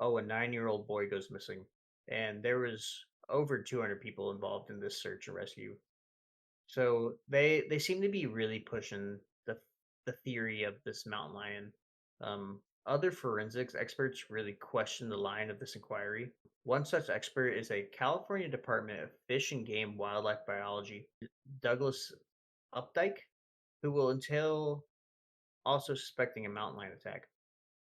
oh, a 9-year-old boy goes missing, and there was over 200 people involved in this search and rescue. So they seem to be really pushing the theory of this mountain lion. Other forensics experts really question the line of this inquiry. One such expert is a California Department of Fish and Game Wildlife Biology, Douglas Updike, who will until also suspecting a mountain lion attack,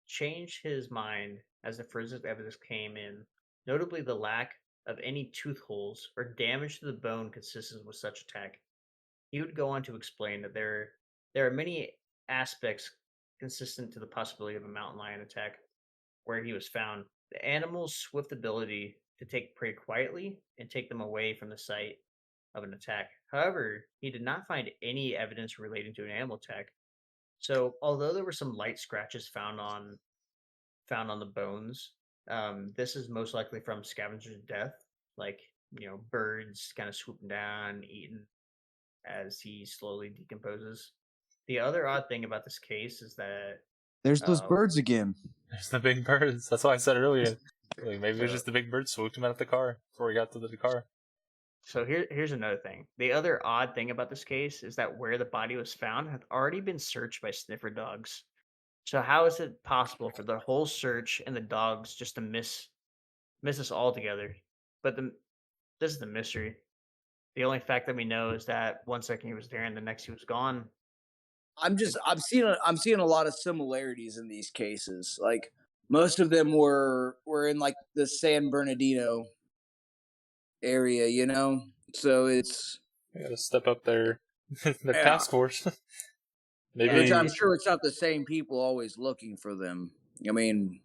changed his mind as the forensic evidence came in, notably the lack of any tooth holes or damage to the bone consistent with such attack. He would go on to explain that there are many aspects consistent to the possibility of a mountain lion attack where he was found. The animal's swift ability to take prey quietly and take them away from the site of an attack. However, he did not find any evidence relating to an animal attack. So, although there were some light scratches found on the bones, this is most likely from scavenger's death, like birds kind of swooping down, eating as he slowly decomposes. The other odd thing about this case is that There's those uh, birds again. There's the big birds. That's why I said earlier. Like maybe it was So- just the big bird swooped him out of the car before he got to the car. So here's another thing. The other odd thing about this case is that where the body was found had already been searched by sniffer dogs. So how is it possible for the whole search and the dogs just to miss us altogether? But this is the mystery. The only fact that we know is that 1 second he was there and the next he was gone. I'm seeing a lot of similarities in these cases. Like most of them were in like the San Bernardino area, you know. So it's You gotta step up their their Yeah. task force. Maybe which Yeah, I'm sure it's not the same people always looking for them. I mean,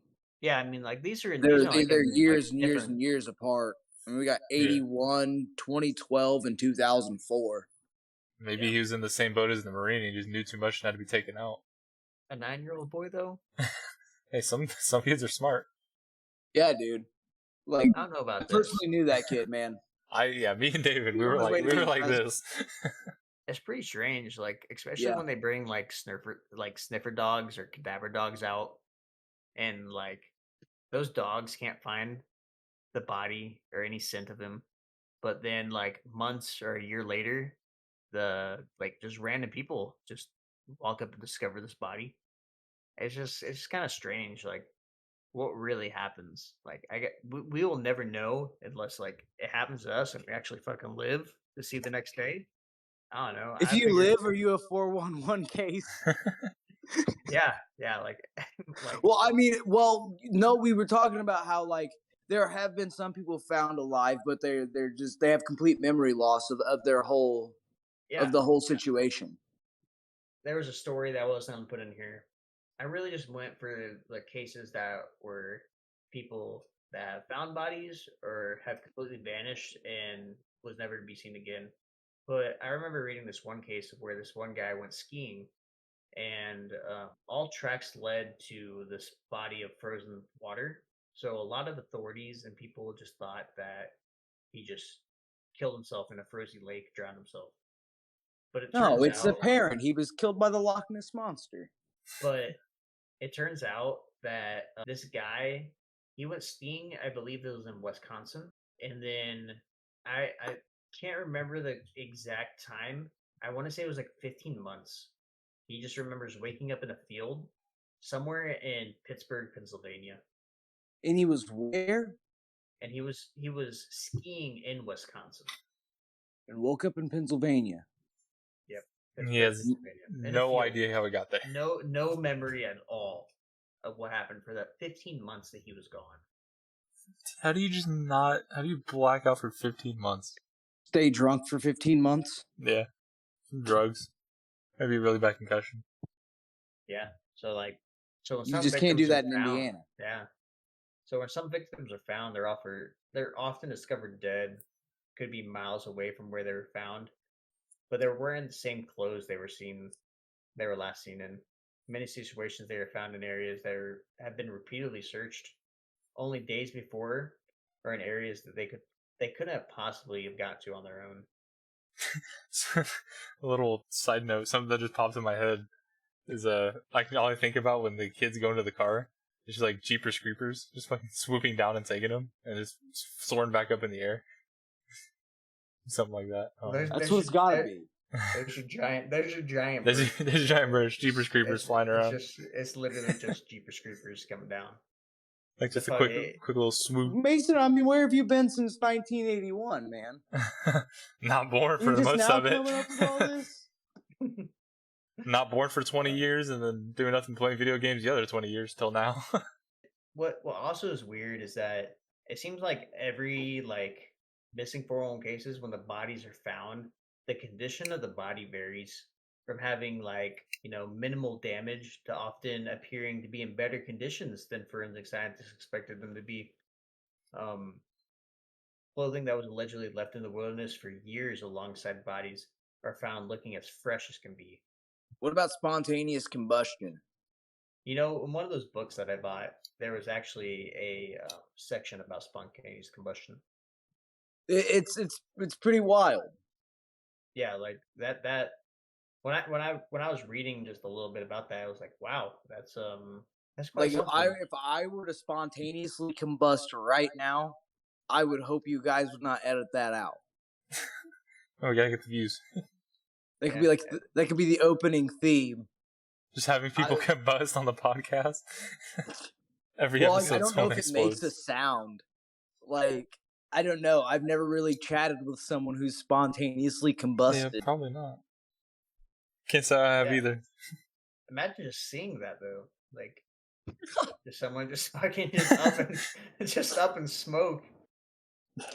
Yeah, I mean, like these are They're like they're in like years and years different. and years apart. I mean, we got Yeah. 81, 2012, and 2004. Maybe Yeah. he was in the same boat as the Marine and he just knew too much and had to be taken out. A 9-year-old boy though. Hey, some kids are smart. Yeah, dude. Like, I don't know I about this. personally knew that kid, man. Me and David, He we was were on his way like to being president. this. It's pretty strange, like especially Yeah. when they bring like sniffer dogs or cadaver dogs out, and like those dogs can't find the body or any scent of him, but then like months or a year later, the like just random people just walk up and discover this body. It's just kind of strange, like what really happens. Like we will never know unless like it happens to us and we actually fucking live to see the next day. I don't know. If I you figured- live, are you a 411 case? yeah, like Well, I mean, no, we were talking about how like there have been some people found alive, but they have complete memory loss of their whole yeah. of the whole situation. There was a story that wasn't put in here. I really just went for the cases that were people that have found bodies or have completely vanished and was never to be seen again. But I remember reading this one case of where this one guy went skiing, and all tracks led to this body of frozen water. So a lot of authorities and people just thought that he just killed himself in a frozen lake, drowned himself. But it No, turns it's out, apparent he was killed by the Loch Ness monster. but it turns out that this guy, he went skiing. I believe it was in Wisconsin, and then I can't remember the exact time. I want to say it was like 15 months. He just remembers waking up in a field somewhere in Pittsburgh, Pennsylvania, And he was where? and he was skiing in Wisconsin. And woke up in Pennsylvania. Pittsburgh, He has Pennsylvania, in a no field. idea how he got there. No memory at all of what happened for that 15 months that he was gone. How do you black out for 15 months? Stay drunk for 15 months. Yeah. Drugs. Maybe a really bad concussion. Yeah. So when You some just can't do victims are that in found- Indiana. Yeah. So when some victims are found, they're often discovered dead. Could be miles away from where they were found, but they were wearing the same clothes they were last seen in. Many situations they were found in areas that have been repeatedly searched only days before, or in areas that they couldn't have possibly have got to on their own. A little side note, something that just popped in my head is like all I think about when the kids go into the car is just like Jeepers Creepers, just fucking swooping down and taking them and just soaring back up in the air. Something like that. That's what it's gotta be. There's your giant. There's your giant. There's bird. a giant bird, Jeepers Creepers flying around. It's literally just Jeepers Creepers coming down. Like just a fuck quick it. little swoop. Mason, I mean, where have you been since 1981, man? Not born for You just most now of it. coming up with all this? Not born for 20 years and then doing nothing playing video games the other 20 years till now. What also is weird is that it seems like every missing 411 cases, when the bodies are found, the condition of the body varies from having minimal damage to often appearing to be in better conditions than forensic scientists expected them to be. Clothing that was allegedly left in the wilderness for years alongside bodies are found looking as fresh as can be. What about spontaneous combustion? In one of those books that I bought, there was actually a section about spontaneous combustion. It's pretty wild. Yeah, like that. When I was reading just a little bit about that, I was like, wow, that's quite Like something. if I were to spontaneously combust right now, I would hope you guys would not edit that out. Oh, we gotta get the views. That could be like that could be the opening theme. Just having people combust on the podcast. Every Well, episode I don't know someone if it makes a explodes. sound. Like I don't know. I've never really chatted with someone who's spontaneously Yeah, combusted. probably not. Can't say I have Yeah. either. Imagine just seeing that though, like just someone just fucking just up and smoke.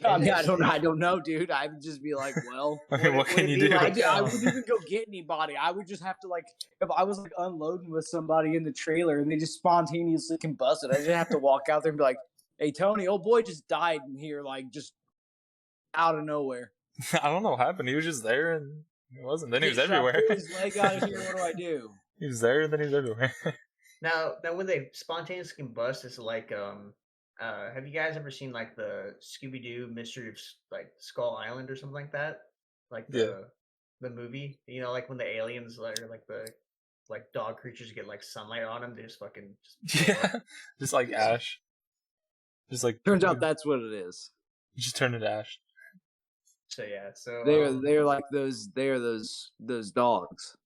I mean, I It's- don't know, dude. I would just be like, well, I mean, what would can it you be do? like, I wouldn't even go get anybody. I would just have to like, if I was like unloading with somebody in the trailer and they just spontaneously combusted, I just have to walk out there and be like, "Hey, Tony, old boy just died in here, like just out of nowhere. I don't know what happened. He was just there and he wasn't. Then he was Just, I everywhere. pull his leg out of here. What do I do?" He was there and then he was everywhere. Now when they spontaneously combust, it's like have you guys ever seen like the Scooby Doo Mystery of like Skull Island or something like that? Like Yeah. the movie, you know, like when the aliens or like the like dog creatures get like sunlight on them, they just fucking just blow up. Yeah. Just like Ash. Just like Turns out that's what it is. you just turned into Ash. So yeah, so They're like those. They are those dogs.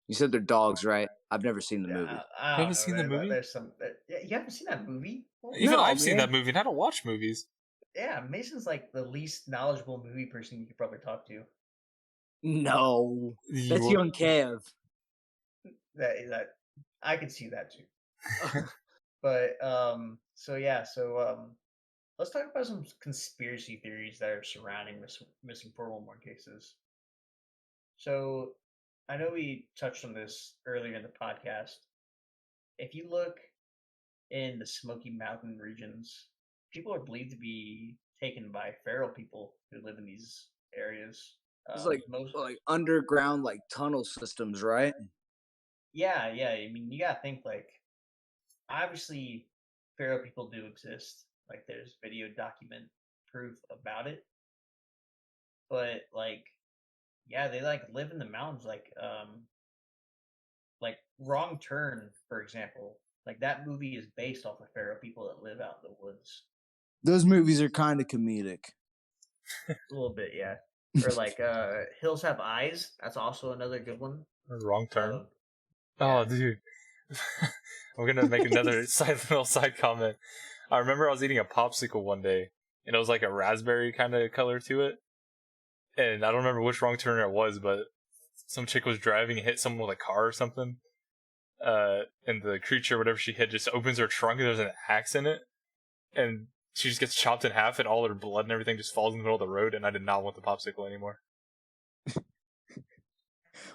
You said they're dogs, right? I've never seen the movie. I haven't don't know, seen the movie? There's some. Yeah, you haven't seen that movie? Well, Even No, I've seen man. that movie and I don't watch movies. yeah, Mason's like the least knowledgeable movie person you could probably talk to. No, that's You- young Kev. That I could see that too. But so yeah, so let's talk about some conspiracy theories that are surrounding missing 411 cases. So I know we touched on this earlier in the podcast. If you look in the Smoky Mountain regions, people are believed to be taken by feral people who live in these areas. It's like underground like tunnel systems, right? yeah. I mean, you gotta think like obviously feral people do exist. Like there's video document proof about it. But like yeah, they like live in the mountains like Wrong Turn, for example. Like that movie is based off of feral people that live out in the woods. Those movies are kind of comedic. A little bit, yeah. Or like Hills Have Eyes, that's also another good one. Wrong turn. Uh, Oh, dude. We're gonna make another little side comment. I remember I was eating a popsicle one day, and it was like a raspberry kind of color to it. And I don't remember which wrong turn it was, but some chick was driving and hit someone with a car or something. And the creature, whatever she hit, just opens her trunk and there's an axe in it. And she just gets chopped in half, and all her blood and everything just falls in the middle of the road. And I did not want the popsicle anymore.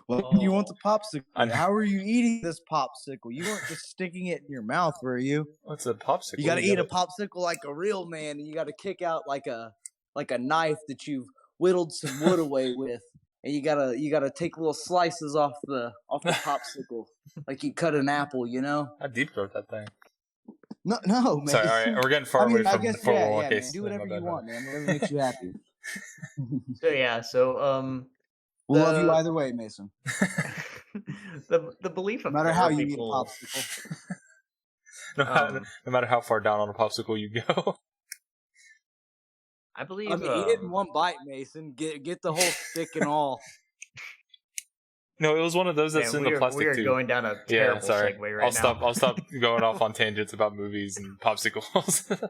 Well, you want the popsicle? I know. How are you eating this popsicle? You weren't just sticking it in your mouth, were you? What's a popsicle? You got to eat a popsicle like a real man, and you got to kick out like a knife that you've whittled some wood away with, and you gotta take little slices off the popsicle, like you cut an apple, you know? I deep throat that thing. No, man. Sorry, all right, we're getting far away from the 411 man. case. Do whatever My you bad, want, man. Whatever makes you happy. so yeah, so We'll love you The- either way, Mason. the belief No of matter how feral you eat a people, popsicle. no matter how far down on a popsicle you go. I believe I mean, eat it in one bite, Mason. Get the whole stick and all. No, it was one of those that's man, in the we plastic are tube. going down a Yeah, terrible sorry. segue right now. I'll stop going off on tangents about movies and popsicles.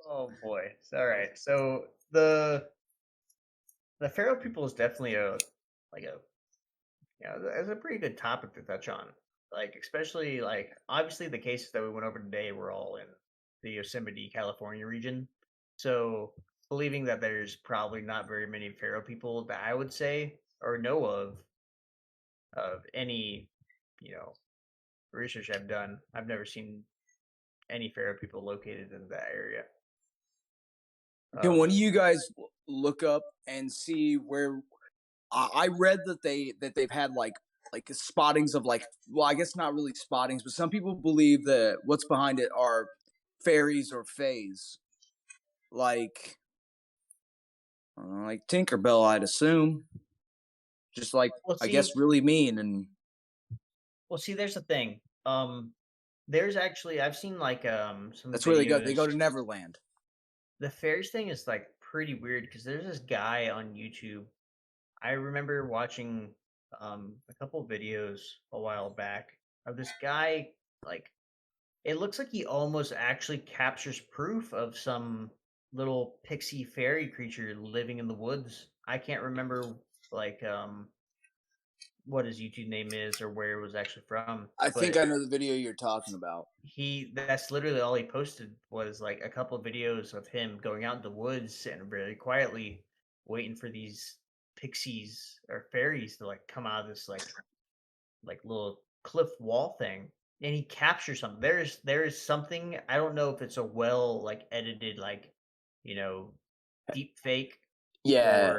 Oh boy. All right. So the feral people is definitely it's a pretty good topic to touch on. Like especially like obviously the cases that we went over today were all in the Yosemite, California region. So believing that there's probably not very many feral people that I would say or know of any, research I've done. I've never seen any feral people located in that area. Can one of you guys look up and see where? I read that they've had like spottings of like, well, I guess not really spottings, but some people believe that what's behind it are fairies or fays, like Tinkerbell, I'd assume. Just like Well, I guess see- really mean and Well, see, there's the thing. There's actually I've seen like some. that's where they go. They go to videos. Neverland. The fairies thing is like pretty weird because there's this guy on YouTube. I remember watching a couple of videos a while back of this guy. Like, it looks like he almost actually captures proof of some little pixie fairy creature living in the woods. I can't remember like what his YouTube name is or where it was actually from. I think but I know the video you're talking about. that's literally all he posted was like a couple of videos of him going out in the woods and very quietly waiting for these pixies or fairies to like come out of this like little cliff wall thing, and he captures something. There is something, I don't know if it's a well like edited like, you know, deep fake Yeah.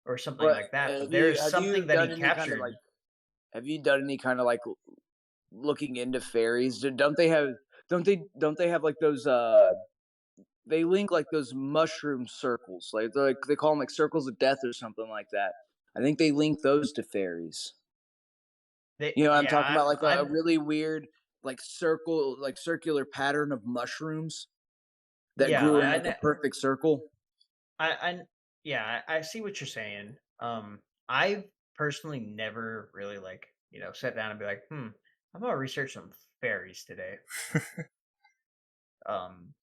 or something But like that, but have there you is have you something that he done any kind of captured. like have you done any kind of like looking into fairies? Don't they have like those they link like those mushroom circles. Like they call them like circles of death or something like that. I think they link those to fairies. You know what I'm talking Yeah, about? Like a I've really weird like circular pattern of mushrooms that yeah, grew in I, like a I, perfect circle. I yeah, I see what you're saying. I personally never really like, sat down and be like, I'm gonna research some fairies today. Um,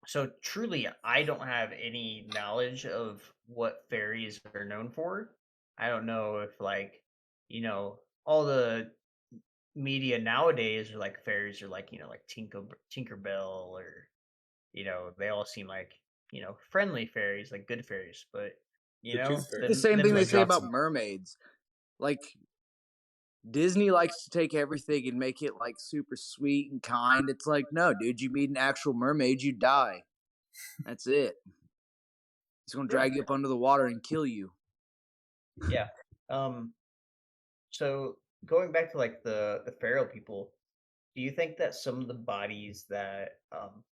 so truly, I don't have any knowledge of what fairies are known for. I don't know if like, all the media nowadays are like fairies are like, like Tinkerbell or they all seem like, friendly fairies, like good fairies, but The Tooth the Fairy, The same the thing they Emma say about Johnson. mermaids. Like Disney likes to take everything and make it like super sweet and kind. It's like, no, dude, you meet an actual mermaid, you die. That's it. It's gonna yeah, drag you up under the water and kill you. yeah. Um, so going back to like the feral people, do you think that some of the bodies that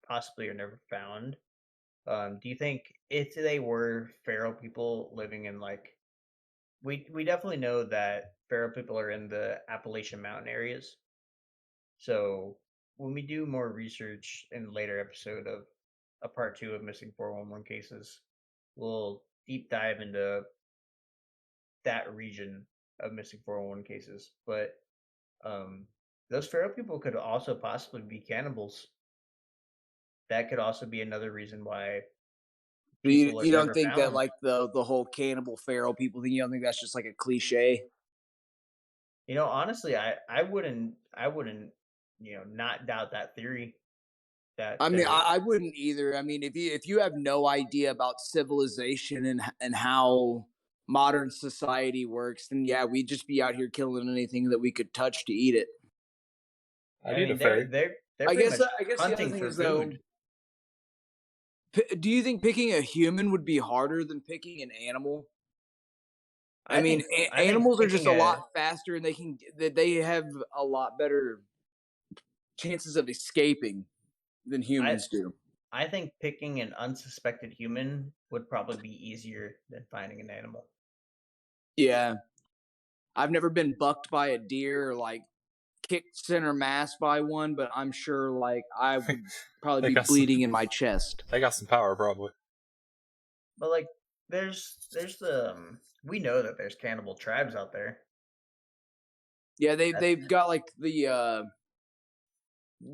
possibly are never found, do you think if they were feral people living in like we definitely know that feral people are in the Appalachian mountain areas. So when we do more research in a later episode of a part two of missing 411 cases, we'll deep dive into that region of missing 411 cases. But um, those feral people could also possibly be cannibals. That could also be another reason why So you, people are you don't never think that found. like the whole cannibal feral people thing, you don't think that's just like a cliche? Honestly, I wouldn't not doubt that theory that I mean, they're I wouldn't either. I mean, if you have no idea about civilization and how modern society works, then yeah, we'd just be out here killing anything that we could touch to eat it. I'd I eat a mean they're fairy. they're they're I pretty guess much I guess the other hunting thing for is though, food. do you think picking a human would be harder than picking an animal? I I mean, think I think animals are just picking a a lot faster, and they have a lot better chances of escaping than I humans do. I think picking an unsuspected human would probably be easier than finding an animal. Yeah, I've never been bucked by a deer or like kicked center mass by one, but I'm sure like I would probably They be got some. bleeding in my chest. They got some power, probably. But like there's the we know that there's cannibal tribes out there. Yeah, That's they've got like the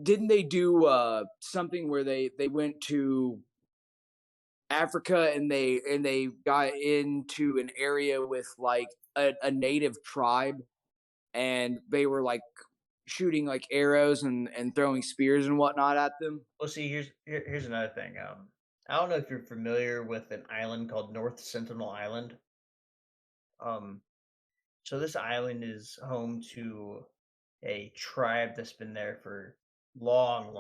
didn't they do something where they went to Africa and they got into an area with like a native tribe and they were like shooting like arrows and throwing spears and whatnot at them. well. See, here's another thing. I don't know if you're familiar with an island called North Sentinel Island. Um, so this island is home to a tribe that's been there for long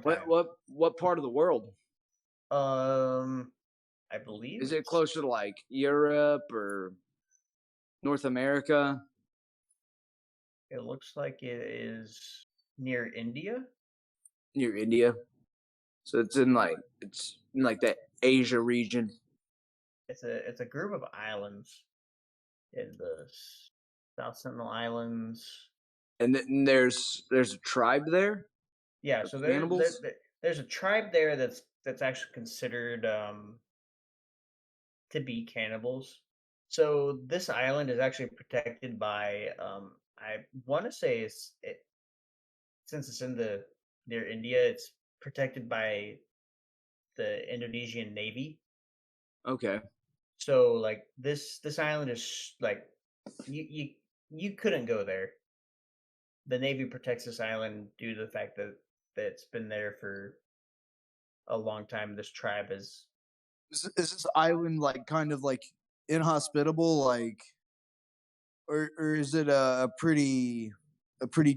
What time. what what part of the world? Um, I believe Is it it's closer to like Europe or North America? it looks like it is near India. Near India? So it's in like that Asia region. It's a group of islands in the South Sentinel Islands. And then there's a tribe there Yeah, of so cannibals. there's a tribe there that's actually considered to be cannibals. So this island is actually protected by I want to say since it's in the near India, it's protected by the Indonesian Navy. Okay. So like this island is like you couldn't go there. The Navy protects this island due to the fact that it's been there for a long time. This tribe is Is this island like kind of like inhospitable, like, or is it a pretty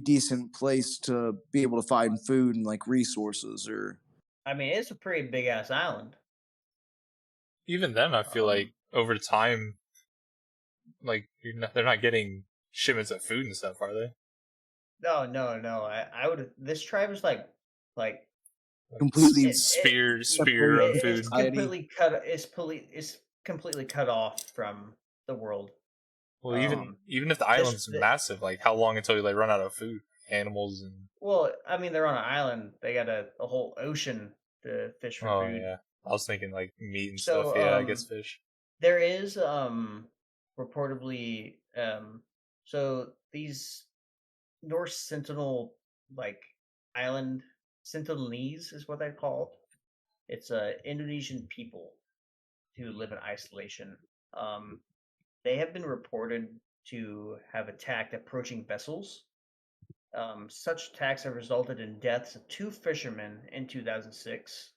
decent place to be able to find food and like resources? Or I mean, it's a pretty big ass island. Even then, I feel like Um, over time, like they're not getting shipments of food and stuff, are they? no. I would. This tribe is like Like completely spear of it's food. society. completely cut. It's completely cut off from the world. Well, Um, even if the this island's massive, like how long until you like run out of food, animals, and well, I mean, they're on an island. They got a whole ocean to fish for oh food. yeah, I was thinking like meat and stuff. So Yeah, I guess fish. there is reportedly so these North Sentinel like island Sentinelese is what they're called. It's Indonesian people who live in isolation. Um, they have been reported to have attacked approaching vessels. Such attacks have resulted in deaths of 2 fishermen in 2006.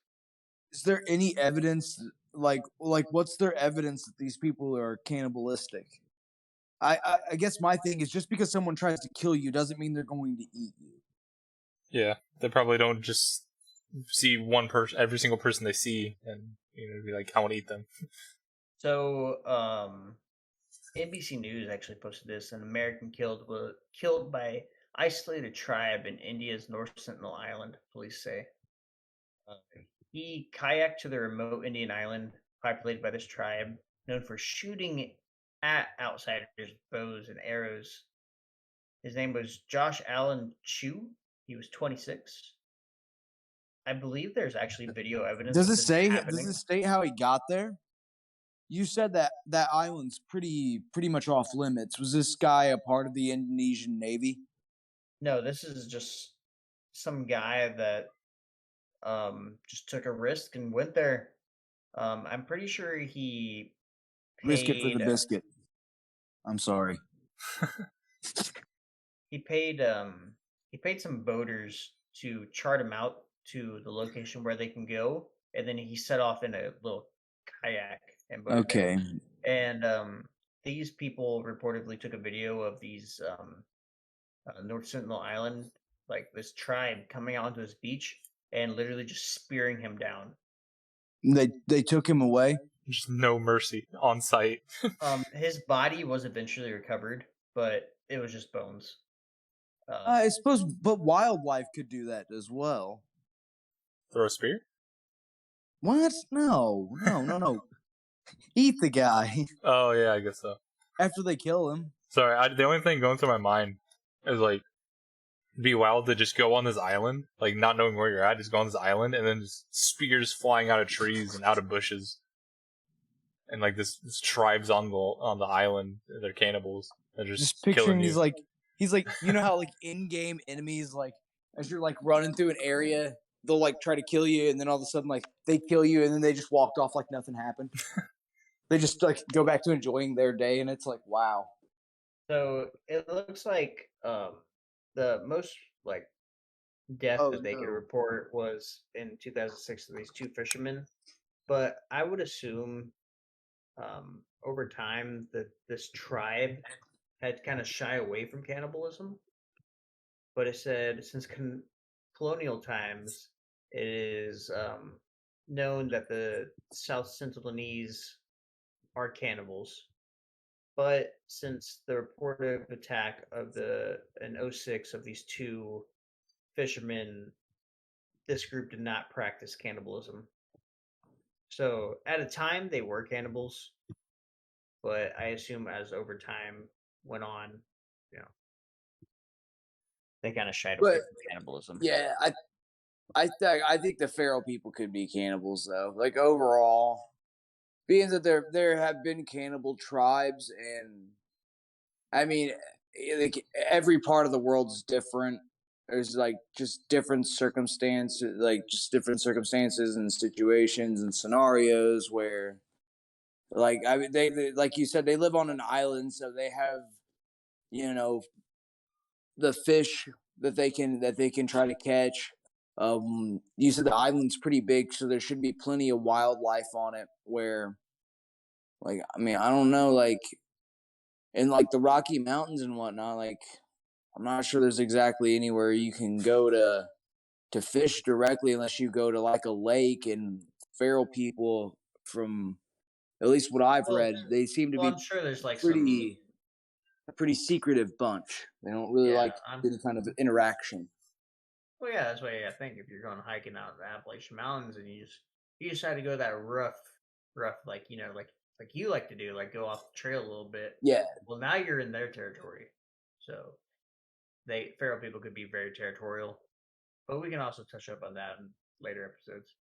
Is there any evidence, like what's their evidence that these people are cannibalistic? I guess my thing is, just because someone tries to kill you doesn't mean they're going to eat you. Yeah, they probably don't just see one person, every single person they see, and be like, I want to eat them. So, NBC News actually posted this: an American killed by isolated tribe in India's North Sentinel Island. Police say uh, he kayaked to the remote Indian island populated by this tribe, known for shooting at outsiders with bows and arrows. His name was Josh Allen Chu. He was 26. I believe there's actually video evidence Does of it this say? Does happening. it state how he got there? You said that that island's pretty much off limits. Was this guy a part of the Indonesian Navy? No, this is just some guy that just took a risk and went there. I'm pretty sure he Risk it for the paid biscuit. I'm sorry. he paid he paid some boaters to chart him out to the location where they can go, and then he set off in a little kayak and boated them. Okay. And these people reportedly took a video of these North Sentinel Island, like this tribe coming out onto his beach and literally just spearing him down. They took him away. Just no mercy on site. His body was eventually recovered, but it was just bones. I suppose, but wildlife could do that as well. Throw a spear? What? No. Eat the guy Oh yeah, I guess so. after they kill him. Sorry, the only thing going through my mind is like, be wild to just go on this island, like not knowing where you're at, just go on this island, and then just spears flying out of trees and out of bushes, and like this tribe's on the island. They're cannibals. They're Just killing picturing you. he's like, you know how like in-game enemies, like as you're like running through an area, they'll like try to kill you, and then all of a sudden like they kill you, and then they just walked off like nothing happened. They just like go back to enjoying their day, and it's like, wow. So it looks like the most like death Oh that they could no. report was in 2006 of these 2 fishermen, but I would assume over time that this tribe had kind of shy away from cannibalism. But it said since colonial times, it is known that the South Sentinelese are cannibals. But since the reported attack of the in '06 of these 2 fishermen, this group did not practice cannibalism. So at a time they were cannibals, but I assume as over time went on, you know, they kind of shied away But from cannibalism. yeah, I think the feral people could be cannibals though. Like overall, being that there have been cannibal tribes, and I mean, like every part of the world is different. There's like just different circumstances, like just different circumstances and situations and scenarios where Like I mean, they like you said, they live on an island, so they have you know the fish that they can try to catch. You said the island's pretty big, so there should be plenty of wildlife on it. Where, like, I mean, I don't know, like in like the Rocky Mountains and whatnot. Like, I'm not sure there's exactly anywhere you can go to fish directly unless you go to like a lake. And feral people, from at least what I've Well, read, they seem to well, be I'm sure there's like some. pretty a pretty secretive bunch. They don't really Yeah, like any kind of interaction. well, yeah, that's why I think if you're going hiking out in the Appalachian Mountains and you decide to go that rough, like like you like to do, like go off the trail a little bit. Yeah, Well, now you're in their territory, so they feral people could be very territorial. But we can also touch up on that in later episodes.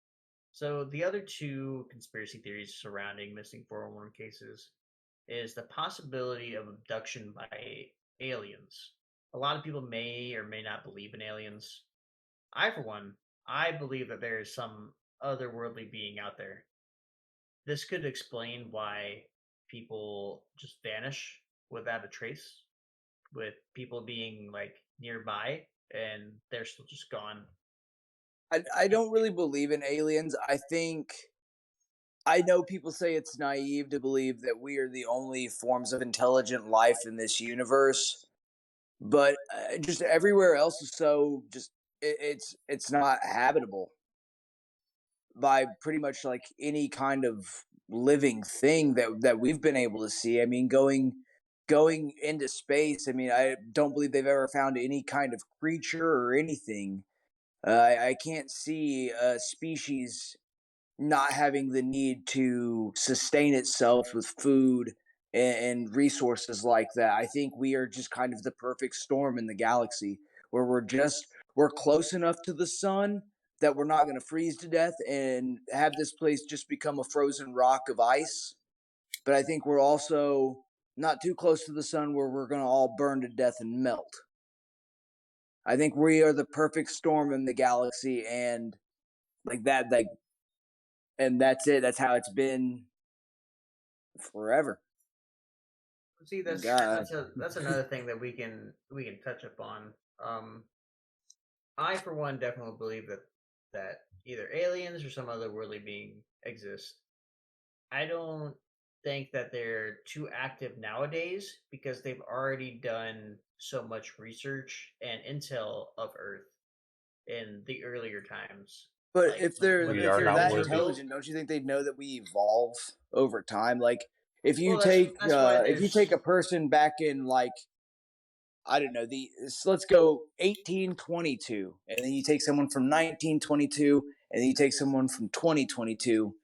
So the other two conspiracy theories surrounding missing 411 cases is the possibility of abduction by aliens. A lot of people may or may not believe in aliens. I, for one, I believe that there is some otherworldly being out there. This could explain why people just vanish without a trace, with people being like nearby and they're still just gone. I don't really believe in aliens. I know people say it's naive to believe that we are the only forms of intelligent life in this universe, but just everywhere else is so just it's not habitable by pretty much like any kind of living thing that we've been able to see. I mean, going into space. I mean, I don't believe they've ever found any kind of creature or anything. I can't see a species not having the need to sustain itself with food and resources like that. I think we are just kind of the perfect storm in the galaxy where we're close enough to the sun that we're not going to freeze to death and have this place just become a frozen rock of ice. But I think we're also not too close to the sun where we're going to all burn to death and melt. I think we are the perfect storm in the galaxy, and like that, like, and that's it. That's how it's been forever. See, God. that's another thing that we can touch upon. I, for one, definitely believe that either aliens or some other worldly being exist. I don't think that they're too active nowadays because they've already done so much research and intel of Earth in the earlier times. But Like when We the are if they're not that pyramids were worthy. built. intelligent, don't you think they'd know that we evolve over time? Like Well, that's why if you there's. take a person back in like I don't know let's go 1822, and then you take someone from 1922, and then you take someone from 2022.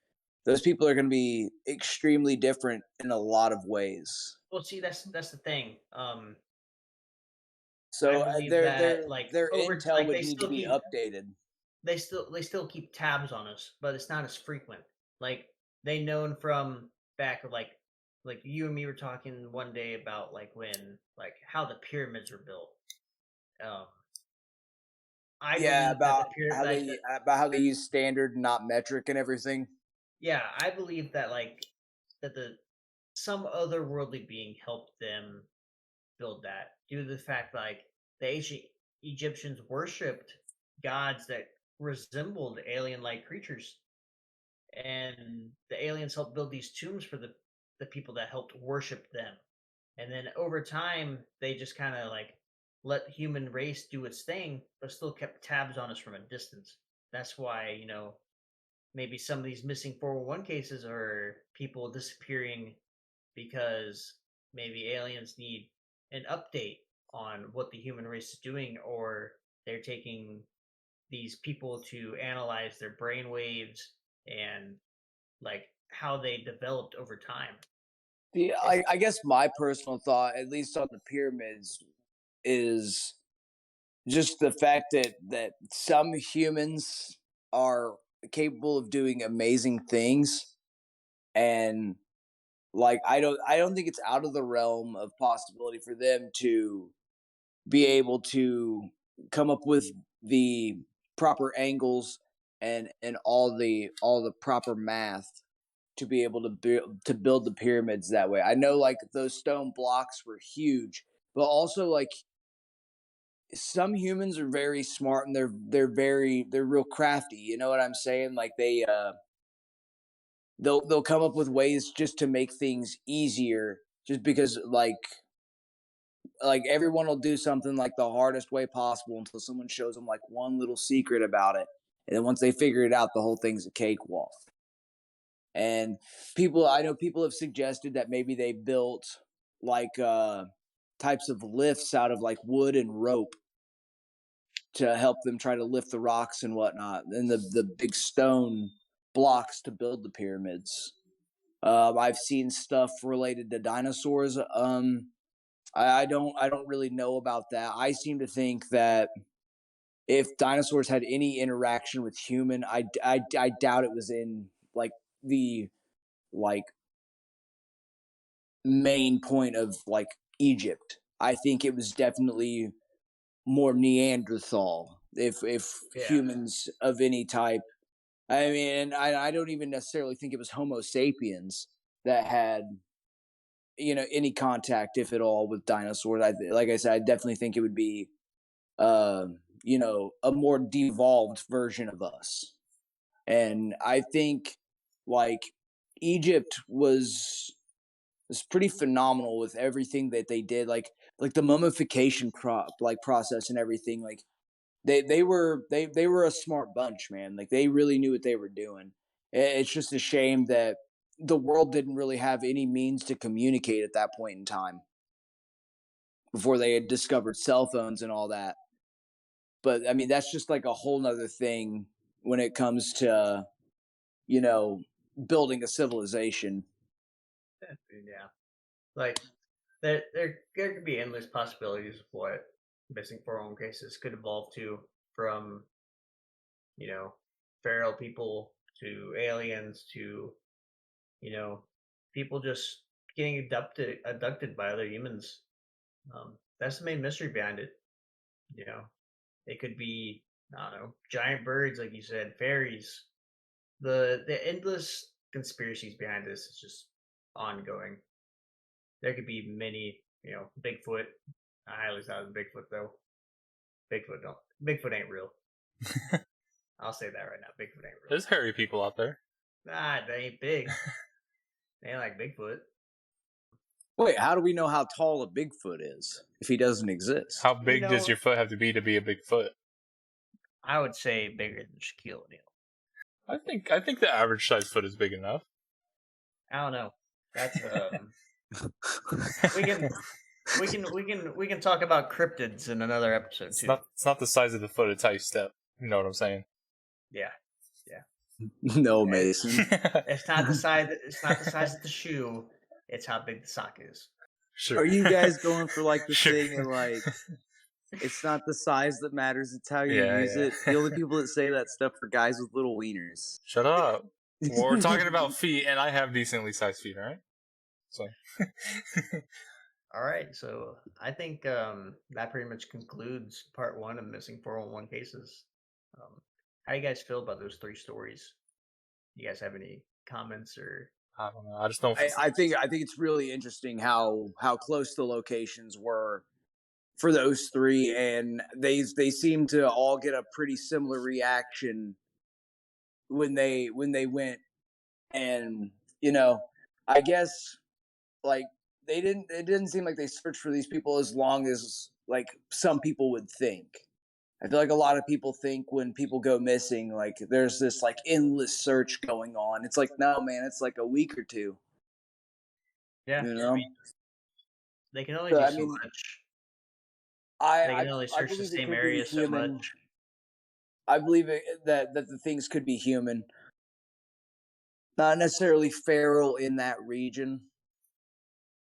Those people are going to be extremely different in a lot of ways. Well, see, that's the thing. I So believe that their intel like would need to be updated. they still keep tabs on us, but it's not as frequent. Like they known from back of like you and me were talking one day about like when like how the pyramids were built. Um, I Yeah, believe that the pyramid like about how they use standard, not metric, and everything. yeah, I believe that like that the some otherworldly being helped them build that due to the fact like the ancient Egyptians worshipped gods that resembled alien-like creatures, and the aliens helped build these tombs for the people that helped worship them. And then over time, they just kind of like let human race do its thing, but still kept tabs on us from a distance. That's why maybe some of these missing 411 cases are people disappearing because maybe aliens need an update on what the human race is doing, or they're taking these people to analyze their brain waves and like how they developed over time. I guess my personal thought, at least on the pyramids, is just the fact that some humans are capable of doing amazing things, and like I don't think it's out of the realm of possibility for them to be able to come up with the proper angles and all the proper math to be able to build the pyramids that way. I know like those stone blocks were huge, but also like some humans are very smart and they're real crafty. You know what I'm saying? Like they'll come up with ways just to make things easier, just because like everyone will do something like the hardest way possible until someone shows them like one little secret about it, and then once they figure it out, the whole thing's a cakewalk. And I know people have suggested that maybe they built like types of lifts out of like wood and rope to help them try to lift the rocks and whatnot, and the big stone blocks to build the pyramids. I've seen stuff related to dinosaurs. I don't really know about that. I seem to think that if dinosaurs had any interaction with human, I doubt it was in like the like main point of like Egypt. I think it was definitely more Neanderthal. If Yeah. humans of any type, I mean, I don't even necessarily think it was Homo sapiens that had any contact, if at all, with dinosaurs. Like I said, I definitely think it would be uh, a more devolved version of us. And I think like Egypt was pretty phenomenal with everything that they did, like the mummification process and everything. Like they were a smart bunch, man. Like they really knew what they were doing. It's just a shame that the world didn't really have any means to communicate at that point in time before they had discovered cell phones and all that. But I mean, that's just like a whole nother thing when it comes to building a civilization. Yeah. Like there could be endless possibilities of what missing 401 cases could evolve to, from feral people to aliens to people just getting abducted by other humans. That's the main mystery behind it. It could be, I don't know, giant birds, like you said, fairies. The endless conspiracies behind this is just ongoing. There could be many, Bigfoot. I highly doubt it's Bigfoot though. Bigfoot ain't real. I'll say that right now. Bigfoot ain't real. There's hairy people out there. Nah, they ain't big. They ain't like Bigfoot. Wait, how do we know how tall a Bigfoot is if he doesn't exist? How big does your foot have to be a big foot? I would say bigger than Shaquille O'Neal. I think the average size foot is big enough. I don't know. That's we can talk about cryptids in another episode too. It's not the size of the foot; it's how you step. You know what I'm saying? Yeah. No, Mason. It's not the size. It's not the size of the shoe. It's how big the sock is. Sure. Are you guys going for like the Sure. thing of like it's not the size that matters, it's how you use Yeah. it? The only people that say that stuff are guys with little wieners. Shut up. Well, we're talking about feet, and I have decently sized feet, all right? So. All right, so I think that pretty much concludes part 1 of missing 401 cases. How do you guys feel about those 3 stories? You guys have any comments or? I don't know. I just don't. I think it's really interesting how close the locations were for those 3, and they seem to all get a pretty similar reaction when they went. And I guess like it didn't seem like they searched for these people as long as like some people would think. I feel like a lot of people think when people go missing, like there's this like endless search going on. It's like, no, man, it's like a week or 2. Yeah, I mean, they can only do so much. They can only search the same area so much. I believe that the things could be human, not necessarily feral in that region,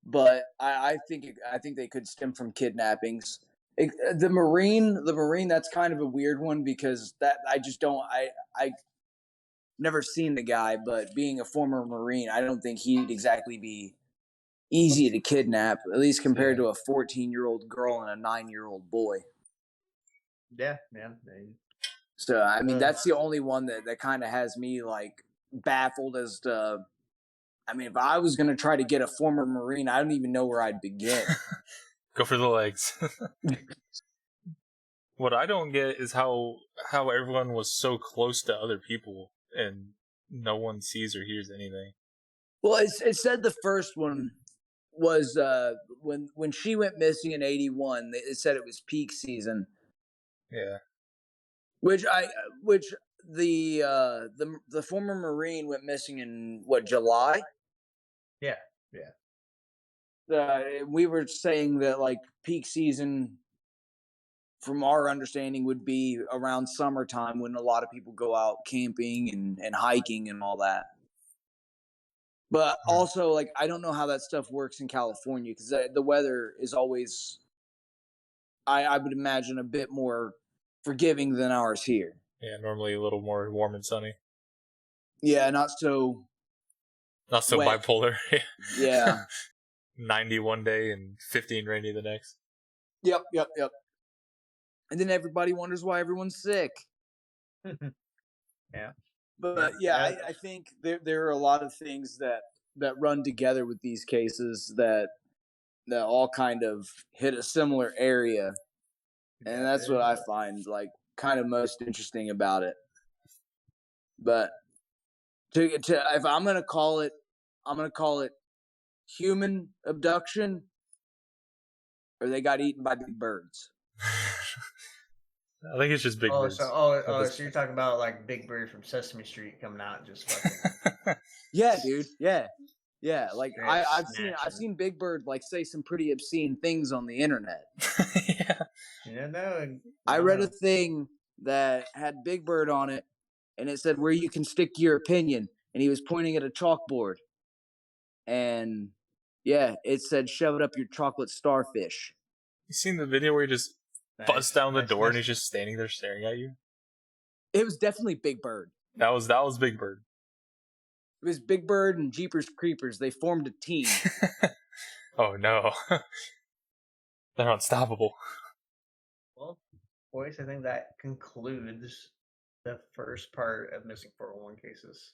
but I think they could stem from kidnappings. The marine, that's kind of a weird one because that I never seen the guy, but being a former Marine, I don't think he'd exactly be easy to kidnap, at least compared to a 14-year-old girl and a 9-year-old boy. Yeah. So I mean, that's the only one that kind of has me like baffled as to I mean, if I was gonna try to get a former Marine, I don't even know where I'd begin. Go for the legs. What I don't get is how everyone was so close to other people and no one sees or hears anything. Well, it said the first one was when she went missing in '81. It said it was peak season, Yeah. which the former Marine went missing in what, July? Yeah. We were saying that like peak season, from our understanding, would be around summertime when a lot of people go out camping and hiking and all that. But also, like, I don't know how that stuff works in California because the weather is always, I would imagine, a bit more forgiving than ours here. Yeah, normally a little more warm and sunny. Yeah, not so. Not so Wet. bipolar. Yeah. 90 one day and 15 rainy the next. Yep. And then everybody wonders why everyone's sick. Yeah. But Yeah. I think there are a lot of things that run together with these cases that all kind of hit a similar area, and that's what I find like kind of most interesting about it. But if I'm gonna call it human abduction, or they got eaten by big birds. I think it's just big birds. So you're talking about like Big Bird from Sesame Street coming out and just fucking. Yeah, dude. Yeah. Like Straight up I've snatching. seen Big Bird like say some pretty obscene things on the internet. Yeah. Yeah, no. I read a thing that had Big Bird on it, and it said where you can stick your opinion, and he was pointing at a chalkboard, and yeah, it said shove it up your chocolate starfish. You seen the video where he just busts down the door and he's just standing there staring at you? It was definitely Big Bird. That was Big Bird. It was Big Bird and Jeepers Creepers. They formed a team. Oh no. They're unstoppable. Well, boys, I think that concludes the first part of Missing 411 cases.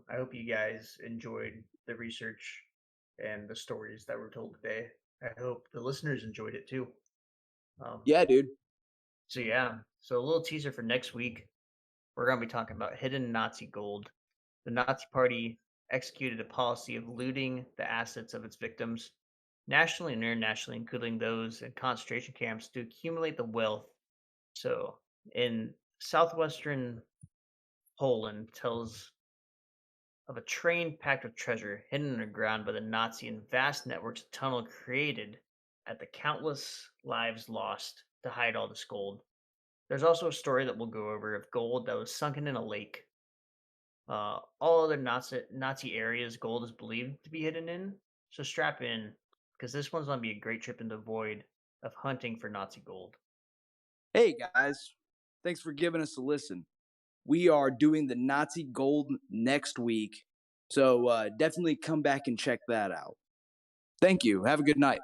I hope you guys enjoyed the research and the stories that were told today. I hope the listeners enjoyed it too. Yeah, dude. So a little teaser for next week. We're going to be talking about hidden Nazi gold. The Nazi Party executed a policy of looting the assets of its victims, nationally and internationally, including those in concentration camps, to accumulate the wealth. So, in southwestern Poland, tells of a train packed with treasure hidden underground by the Nazi and vast networks of tunnel created at the countless lives lost to hide all this gold. There's also a story that we'll go over of gold that was sunken in a lake. All other Nazi areas, gold is believed to be hidden in. So strap in, because this one's going to be a great trip into the void of hunting for Nazi gold. Hey, guys. Thanks for giving us a listen. We are doing the Nazi gold next week. So definitely come back and check that out. Thank you. Have a good night.